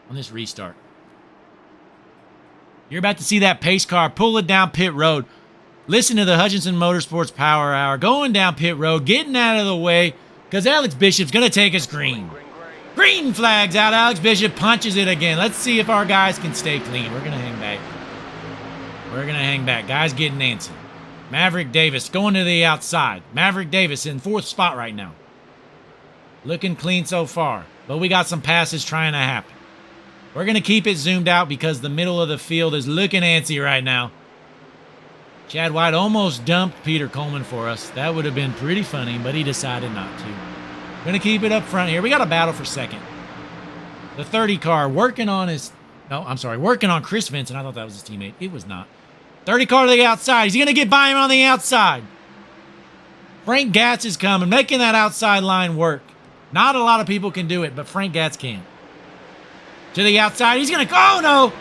on this restart. You're about to see that pace car pull it down pit road. Listen to the Hutchinson Motorsports Power Hour. Going down pit road, getting out of the way, because Alex Bishop's going to take us green. Green flag's out. Alex Bishop punches it again. Let's see if our guys can stay clean. We're going to hang back. We're going to hang back. Guys getting antsy. Maverick Davis going to the outside. Maverick Davis in 4th spot right now. Looking clean so far. But we got some passes trying to happen. We're going to keep it zoomed out because the middle of the field is looking antsy right now. Chad White almost dumped Peter Coleman for us. That would have been pretty funny, but he decided not to. Going to keep it up front here. We got a battle for second. The 30 car working on his... No, I'm sorry. Working on Chris Vincent. I thought that was his teammate. It was not. 30 car to the outside. He's going to get by him on the outside. Frank Gatz is coming, making that outside line work. Not a lot of people can do it, but Frank Gatz can. To the outside. He's going to... Oh, no.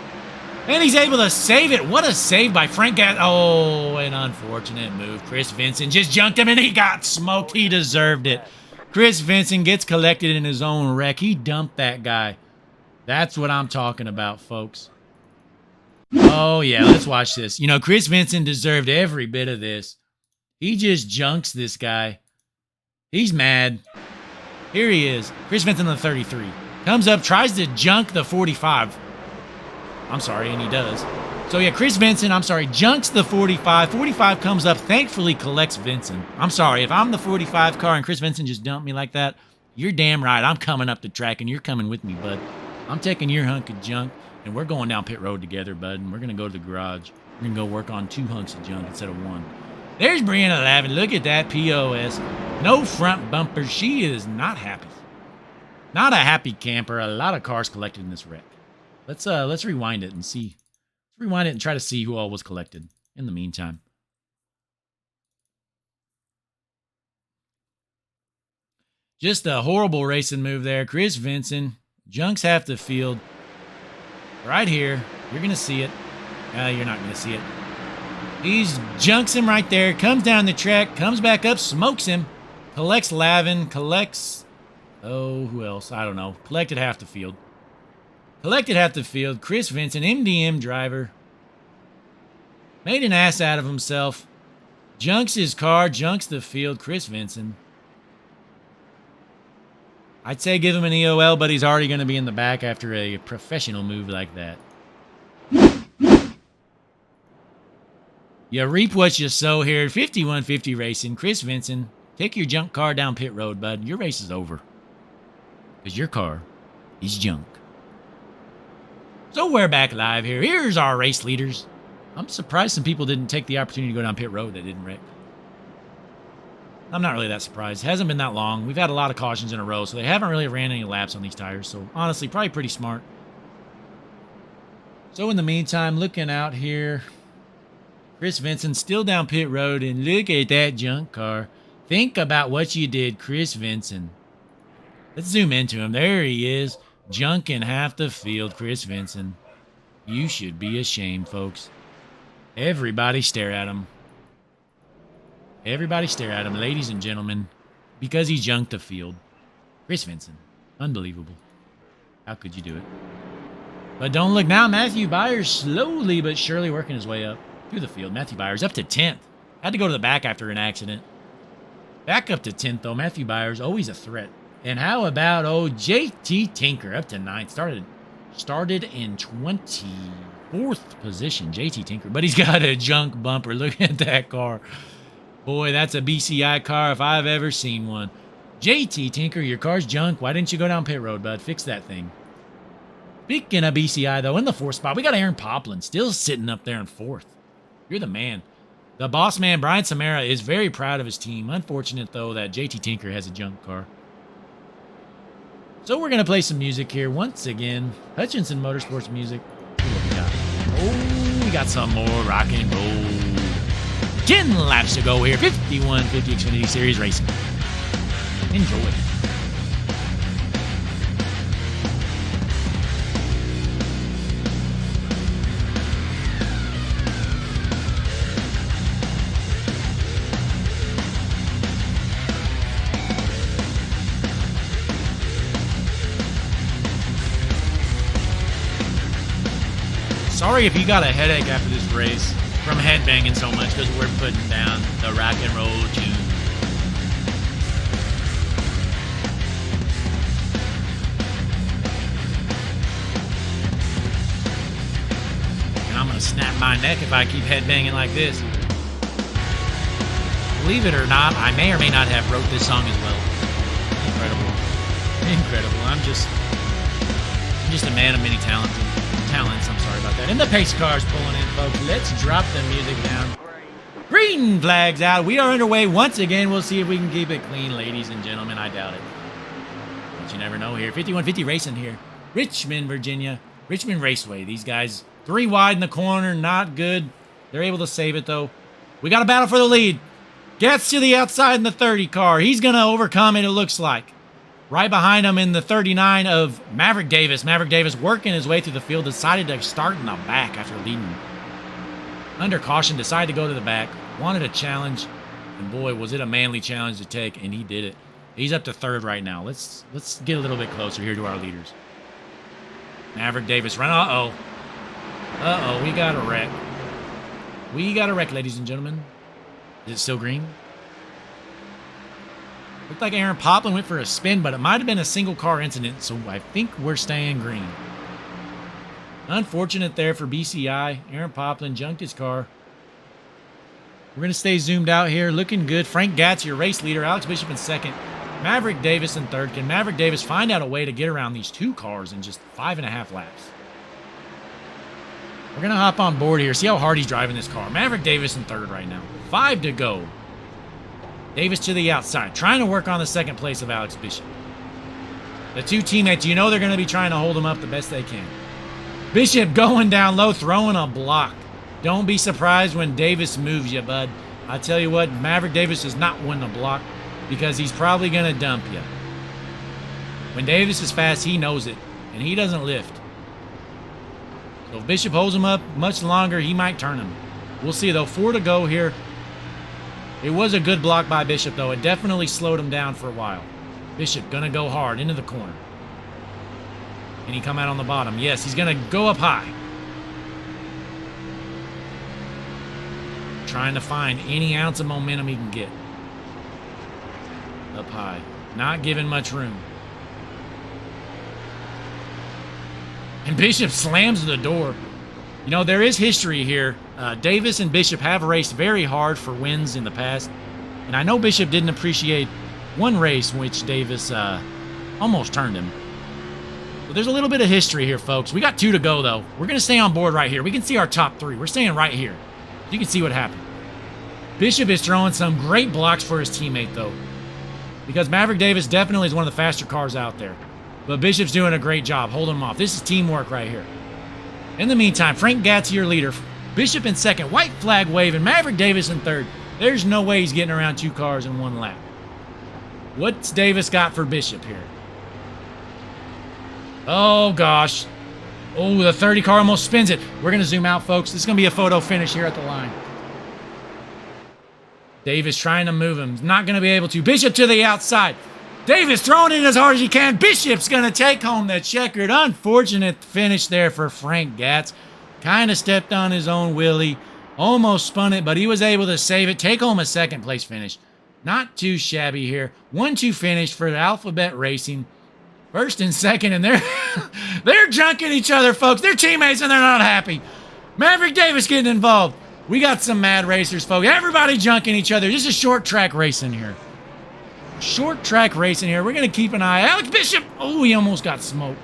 And he's able to save it. What a save by Frank Gatz. Oh, an unfortunate move. Chris Vincent just junked him, and he got smoked. He deserved it. Chris Vincent gets collected in his own wreck. He dumped that guy. That's what I'm talking about, folks. Oh, yeah, let's watch this. You know, Chris Vincent deserved every bit of this. He just junks this guy. He's mad. Here he is. Chris Vincent on the 33. Comes up, tries to junk the 45. I'm sorry, and he does. So, yeah, Chris Vincent, junks the 45. 45 comes up, thankfully collects Vincent. I'm sorry, if I'm the 45 car and Chris Vincent just dumped me like that, you're damn right. I'm coming up the track, and you're coming with me, bud. I'm taking your hunk of junk, and we're going down pit road together, bud, and we're going to go to the garage. We're going to go work on 2 hunks of junk instead of 1. There's Brianna Lavin. Look at that POS. No front bumper. She is not happy. Not a happy camper. A lot of cars collected in this wreck. Let's rewind it and see. Let's rewind it and try to see who all was collected in the meantime. Just a horrible racing move there. Chris Vincent junks half the field. Right here. You're going to see it. You're not going to see it. He junks him right there. Comes down the track. Comes back up. Smokes him. Collects Lavin. Collects... Oh, who else? I don't know. Collected half the field. Chris Vincent, MDM driver. Made an ass out of himself. Junks his car. Junks the field. Chris Vincent. I'd say give him an EOL, but he's already going to be in the back after a professional move like that. You reap what you sow here. 5150 Racing. Chris Vincent, take your junk car down pit road, bud. Your race is over. Because your car is junk. So we're back live here. Here's our race leaders. I'm surprised some people didn't take the opportunity to go down pit road that didn't wreck. I'm not really that surprised. It hasn't been that long. We've had a lot of cautions in a row, so they haven't really ran any laps on these tires. So honestly, probably pretty smart. So in the meantime, looking out here, Chris Vincent still down pit road, and look at that junk car. Think about what you did, Chris Vincent. Let's zoom into him. There he is, junking half the field, Chris Vincent. You should be ashamed, folks. Everybody stare at him. Everybody stare at him, ladies and gentlemen, because he junked the field. Chris Vincent. Unbelievable. How could you do it? But don't look now. Matthew Byers slowly but surely working his way up through the field. Matthew Byers up to 10th. Had to go to the back after an accident. Back up to 10th, though. Matthew Byers, always a threat. And how about old JT Tinker up to 9th? Started in 24th position, JT Tinker. But he's got a junk bumper. Look at that car. Boy, that's a BCI car if I've ever seen one. JT Tinker, your car's junk. Why didn't you go down pit road, bud? Fix that thing. Speaking of BCI, though, in the 4th spot, we got Aaron Poplin still sitting up there in 4th. You're the man. The boss man, Brian Samara, is very proud of his team. Unfortunate, though, that JT Tinker has a junk car. So we're going to play some music here once again. Hutchinson Motorsports music. What we got? Oh, we got some more rock and roll. 10 laps to go here. 5150 Xfinity Series Racing. Enjoy. Sorry if you got a headache after this race from headbanging so much, because we're putting down the rock and roll tune. And I'm going to snap my neck if I keep headbanging like this. Believe it or not, I may or may not have wrote this song as well. Incredible. I'm just a man of many talents. I'm sorry about that. And the pace car's pulling in, folks. Let's drop the music down. Green flag's out. We are underway once again. We'll see if we can keep it clean, ladies and gentlemen. I doubt it. But you never know here. 5150 Racing here. Richmond, Virginia. Richmond Raceway. These guys, 3 wide in the corner. Not good. They're able to save it, though. We got a battle for the lead. Gets to the outside in the 30 car. He's going to overcome it, it looks like. Right behind him in the 39 of Maverick Davis. Maverick Davis working his way through the field. Decided to start in the back after leading. Under caution, decided to go to the back. Wanted a challenge. And boy, was it a manly challenge to take. And he did it. He's up to 3rd right now. Let's get a little bit closer here to our leaders. Maverick Davis run. Uh-oh, we got a wreck. We got a wreck, ladies and gentlemen. Is it still green? Looked like Aaron Poplin went for a spin, but it might have been a single car incident, so I think we're staying green. Unfortunate there for BCI. Aaron Poplin junked his car. We're going to stay zoomed out here. Looking good. Frank Gatz, your race leader. Alex Bishop in second. Maverick Davis in third. Can Maverick Davis find out a way to get around these two cars in just 5.5 laps? We're going to hop on board here. See how hard he's driving this car. Maverick Davis in third right now. 5 to go. Davis to the outside. Trying to work on the second place of Alex Bishop. The two teammates, you know they're going to be trying to hold him up the best they can. Bishop going down low, throwing a block. Don't be surprised when Davis moves you, bud. I tell you what, Maverick Davis does not win the block because he's probably going to dump you. When Davis is fast, he knows it, and he doesn't lift. So if Bishop holds him up much longer, he might turn him. We'll see, though. 4 to go here. It was a good block by Bishop, though. It definitely slowed him down for a while. Bishop going to go hard into the corner. Can he come out on the bottom? Yes, he's going to go up high. Trying to find any ounce of momentum he can get. Up high. Not giving much room. And Bishop slams the door. You know, there is history here. Davis and Bishop have raced very hard for wins in the past. And I know Bishop didn't appreciate one race in which Davis almost turned him. So there's a little bit of history here, folks. We got 2 to go, though. We're going to stay on board right here. We can see our top 3. We're staying right here. You can see what happened. Bishop is throwing some great blocks for his teammate, though. Because Maverick Davis definitely is one of the faster cars out there. But Bishop's doing a great job holding him off. This is teamwork right here. In the meantime, Frank Gatz, your leader. Bishop in second. White flag waving. Maverick Davis in third. There's no way he's getting around 2 cars in 1 lap. What's Davis got for Bishop here? Oh, gosh. Oh, the 30 car almost spins it. We're going to zoom out, folks. This is going to be a photo finish here at the line. Davis trying to move him. Not going to be able to. Bishop to the outside. Davis throwing it as hard as he can. Bishop's going to take home the checkered. Unfortunate finish there for Frank Gatz. Kind of stepped on his own wheelie. Almost spun it, but he was able to save it. Take home a second place finish. Not too shabby here. 1-2 finish for Alphabet Racing. First and second, and they're junking each other, folks. They're teammates, and they're not happy. Maverick Davis getting involved. We got some mad racers, folks. Everybody junking each other. This is short track racing here. Short track racing here. We're going to keep an eye. Alex Bishop. Oh, he almost got smoked.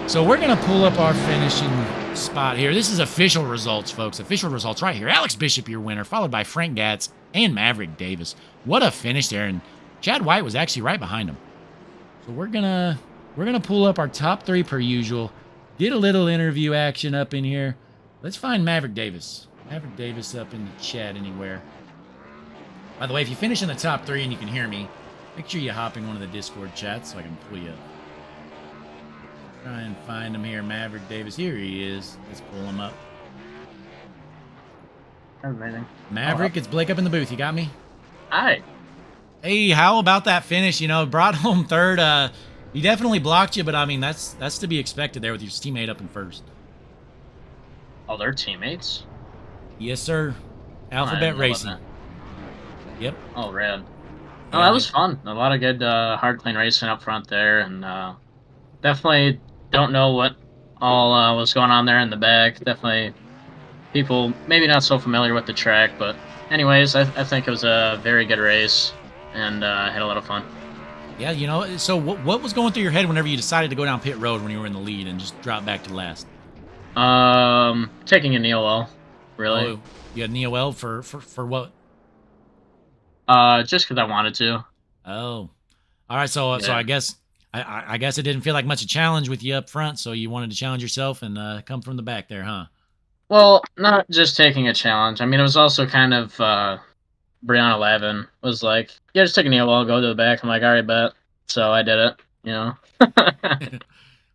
So we're going to pull up our finishing spot here. This is official results, folks. Official results right here. Alex Bishop, your winner, followed by Frank Gatz and Maverick Davis. What a finish there. And Chad White was actually right behind him. So we're gonna pull up our top 3 per usual. Get a little interview action up in here. Let's find Maverick Davis. Maverick Davis up in the chat anywhere. By the way, if you finish in the top 3 and you can hear me, make sure you hop in one of the Discord chats so I can pull you up. Try and find him here, Maverick Davis. Here he is. Let's pull him up. Amazing. Maverick, it's Blake up in the booth. You got me? Hi. Hey, how about that finish? You know, brought home third. He definitely blocked you, but I mean, that's to be expected there with your teammate up in first. Oh, they're teammates? Yes, sir. Alphabet Racing. Yep. Oh, rad. Oh, that was fun. A lot of good hard clean racing up front there, and definitely don't know what all was going on there in the back. Definitely people maybe not so familiar with the track, but anyways, I think it was a very good race. And had a lot of fun. Yeah, you know, so what was going through your head whenever you decided to go down pit road when you were in the lead and just drop back to last? Taking a NEOL, really. Oh, you had NEOL for what? Just because I wanted to. Oh, all right. So I guess I guess it didn't feel like much a challenge with you up front, so you wanted to challenge yourself and come from the back there, huh? Well, not just taking a challenge. I mean, it was also kind of Brianna Lavin was like, yeah, just take a NEOL, go to the back. I'm like, all right, bet. So I did it, you know.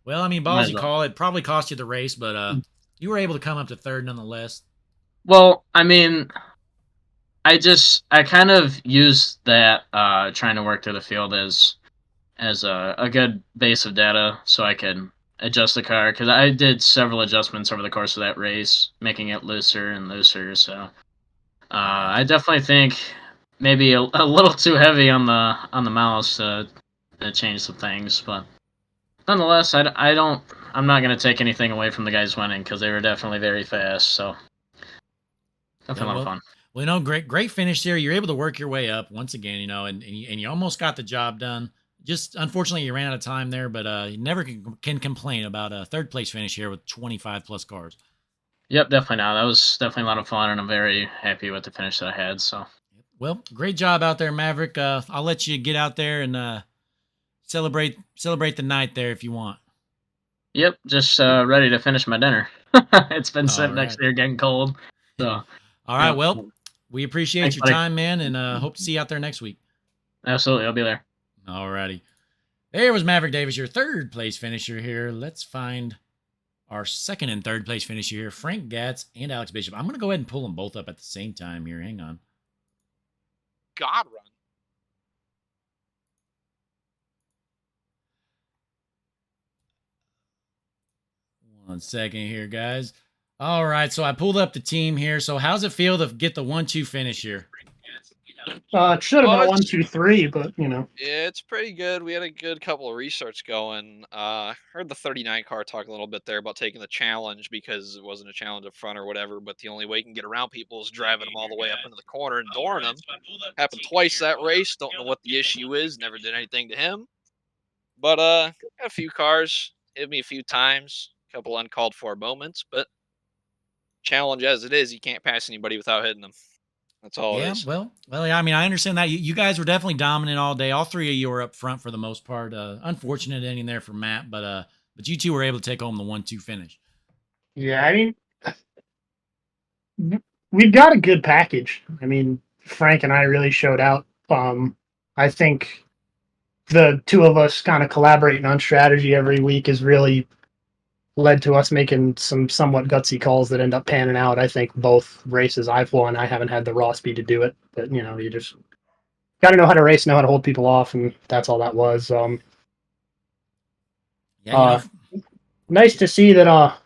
Well, I mean, ballsy call. It probably cost you the race, but you were able to come up to third nonetheless. Well, I mean, I kind of used that trying to work through the field as a good base of data so I could adjust the car, because I did several adjustments over the course of that race, making it looser and looser. So I definitely think maybe a little too heavy on the mouse to change some things, but nonetheless, I'm not gonna take anything away from the guys winning because they were definitely very fast. So Yeah, definitely a lot of fun. well, great finish there. You're able to work your way up once again, and you almost got the job done. Just unfortunately, you ran out of time there, but you never can complain about a third place finish here with 25 plus cars. Yep, definitely not. That was definitely a lot of fun, and I'm very happy with the finish that I had. So Well, great job out there, Maverick. I'll let you get out there and celebrate the night there if you want. yep, just ready to finish my dinner. It's been All sitting next right. there getting cold. So All right. yep. Well, we appreciate Thanks, your buddy. time, man, and hope to see you out there next week. Absolutely, I'll be there. All righty. There was Maverick Davis, your third place finisher here. Let's find our second and third place finisher here, Frank Gatz and Alex Bishop. I'm going to go ahead and pull them both up at the same time here. Hang on. God run. One second here, guys. All right, so I pulled up the team here. So how's it feel to get the 1-2 finish here? It should have Oh, been it's- 1, 2, 3, but you know. It's pretty good. We had a good couple of research going. Heard the 39 car talk a little bit there about taking the challenge because it wasn't a challenge up front or whatever, but the only way you can get around people is driving them all the way up into the corner and dooring them. Happened twice that race. Don't know what the issue is. Never did anything to him. But got a few cars. Hit me a few times. A couple uncalled for moments, but challenge as it is, you can't pass anybody without hitting them. That's all it Yeah, is. well, yeah, I mean, I understand that. You guys were definitely dominant all day. All three of you were up front for the most part. Unfortunate ending there for Matt, but you two were able to take home the 1-2 finish. Yeah, I mean, we've got a good package. I mean, Frank and I really showed out. I think the two of us kind of collaborating on strategy every week has really led to us making some somewhat gutsy calls that end up panning out. I think both races I've won, I haven't had the raw speed to do it, but you know, you just got to know how to race, know how to hold people off, and that's all that was. Yeah, Nice to see that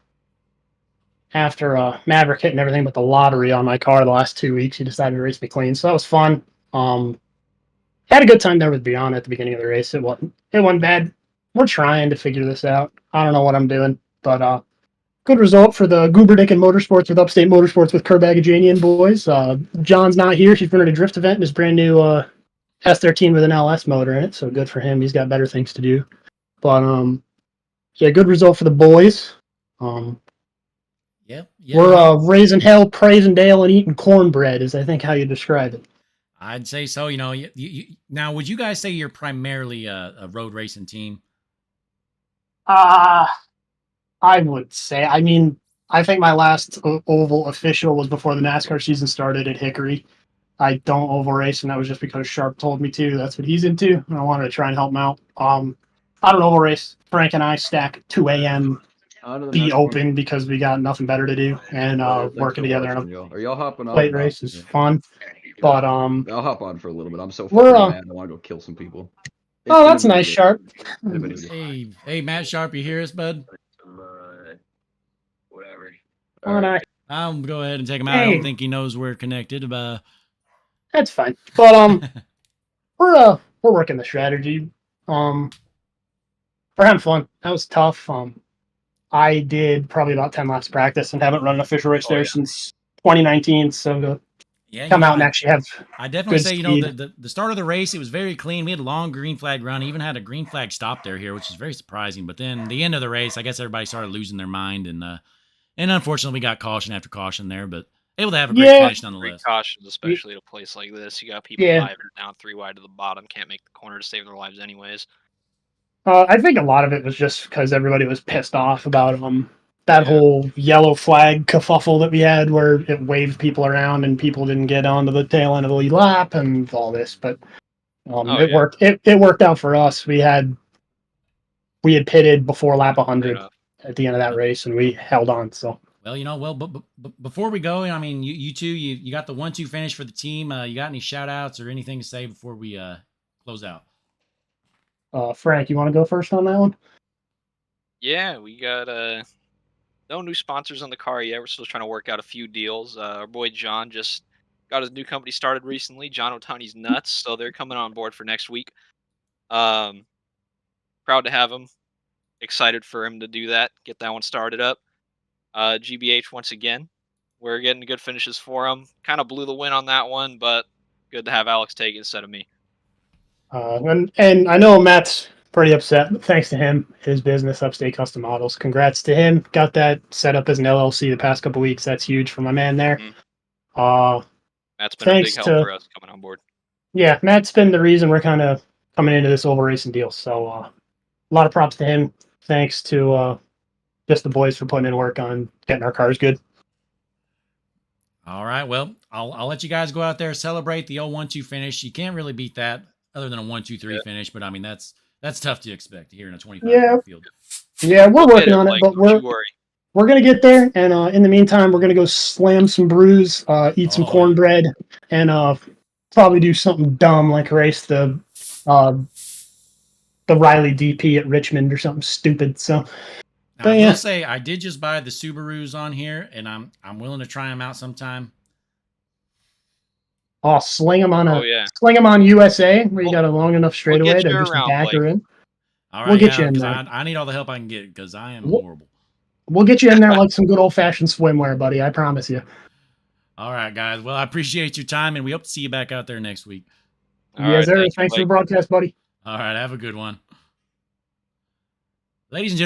after Maverick hitting everything but the lottery on my car the last 2 weeks, he decided to race me clean. So that was fun. Had a good time there with Brianna at the beginning of the race. It wasn't bad. We're trying to figure this out. I don't know what I'm doing, but good result for the Gooberdick and Motorsports with Upstate Motorsports with Kerbagajanian boys. John's not here. She's running a drift event in his brand new S13 with an LS motor in it. So good for him. He's got better things to do. But yeah, good result for the boys. yeah. We're raising hell, praising Dale, and eating cornbread is I think how you describe it. I'd say so. Now, would you guys say you're primarily a road racing team? I would say. I mean, I think my last oval official was before the NASCAR season started at Hickory. I don't oval race, and that was just because Sharp told me to. That's what he's into, and I wanted to try and help him out. I don't oval race. Frank and I stack 2 a.m. be open because we got nothing better to do, and working together in a Are y'all hopping on? plate race is fun. But I'll hop on for a little bit. I'm so We're, fucking mad. I want to go kill some people. oh, that's nice, Sharp. Hey, Matt Sharp, you hear us, bud? Whatever. All right. I'll go ahead and take him out. I don't think he knows we're connected, but That's fine. But we're working the strategy. We're having fun. That was tough. I did probably about 10 laps of practice and haven't run an official race there since 2019. So to come out and actually have I definitely say, speed. the start of the race, it was very clean. We had a long green flag run, even had a green flag stop there here, which is very surprising. But then the end of the race, I guess everybody started losing their mind, and unfortunately we got caution after caution there, but able to have a great finish nonetheless. Precautions, especially at a place like this. You got people diving down 3 wide to the bottom, can't make the corner to save their lives anyways. I think a lot of it was just because everybody was pissed off about that whole yellow flag kerfuffle that we had, where it waved people around and people didn't get onto the tail end of the lead lap and all this. But it worked. It worked out for us. We had pitted before lap 100 at the end of that race, and we held on. So. Well, but before we go, I mean, you two, you got the 1-2 finish for the team. You got any shout outs or anything to say before we close out? Frank, you want to go first on that one? Yeah, we got no new sponsors on the car yet. We're still trying to work out a few deals. Our boy John just got his new company started recently. John Otani's Nuts, so they're coming on board for next week. Proud to have him. Excited for him to do that. Get that one started up. GBH once again. We're getting good finishes for him. Kind of blew the win on that one, but good to have Alex take it instead of me. And I know Matt's pretty upset. But thanks to him, his business, Upstate Custom Models. Congrats to him. Got that set up as an LLC the past couple weeks. That's huge for my man there. That's been a big Thanks help to- for us coming on board. Yeah, Matt's been the reason we're kind of coming into this oval racing deal. So a lot of props to him. Thanks to just the boys for putting in work on getting our cars good. All right. Well, I'll let you guys go out there, celebrate the 0-1-2 finish. You can't really beat that other than a 1-2-3 finish, but I mean that's tough to expect here in a 25 car field. Yeah, we're working on it, Blake, but don't you worry. we're gonna get there. And in the meantime, we're gonna go slam some brews, eat some Oh, cornbread, and probably do something dumb like race the Riley DP at Richmond or something stupid. So Now, But I yeah. will say I did just buy the Subarus on here, and I'm willing to try them out sometime. sling them on Oh, yeah. sling them on USA where you We'll- got a long enough straightaway get to you just around, back her Blake. in. All right, We'll get yeah, you in 'cause there. I need all the help I can get because I am We'll- horrible. We'll get you in there like some good old fashioned swimwear, buddy. I promise you. All right, guys. Well, I appreciate your time, and we hope to see you back out there next week. All Yes, right, sir. thank you, Thanks for the Blake. broadcast, buddy. All right, have a good one. Ladies and gentlemen.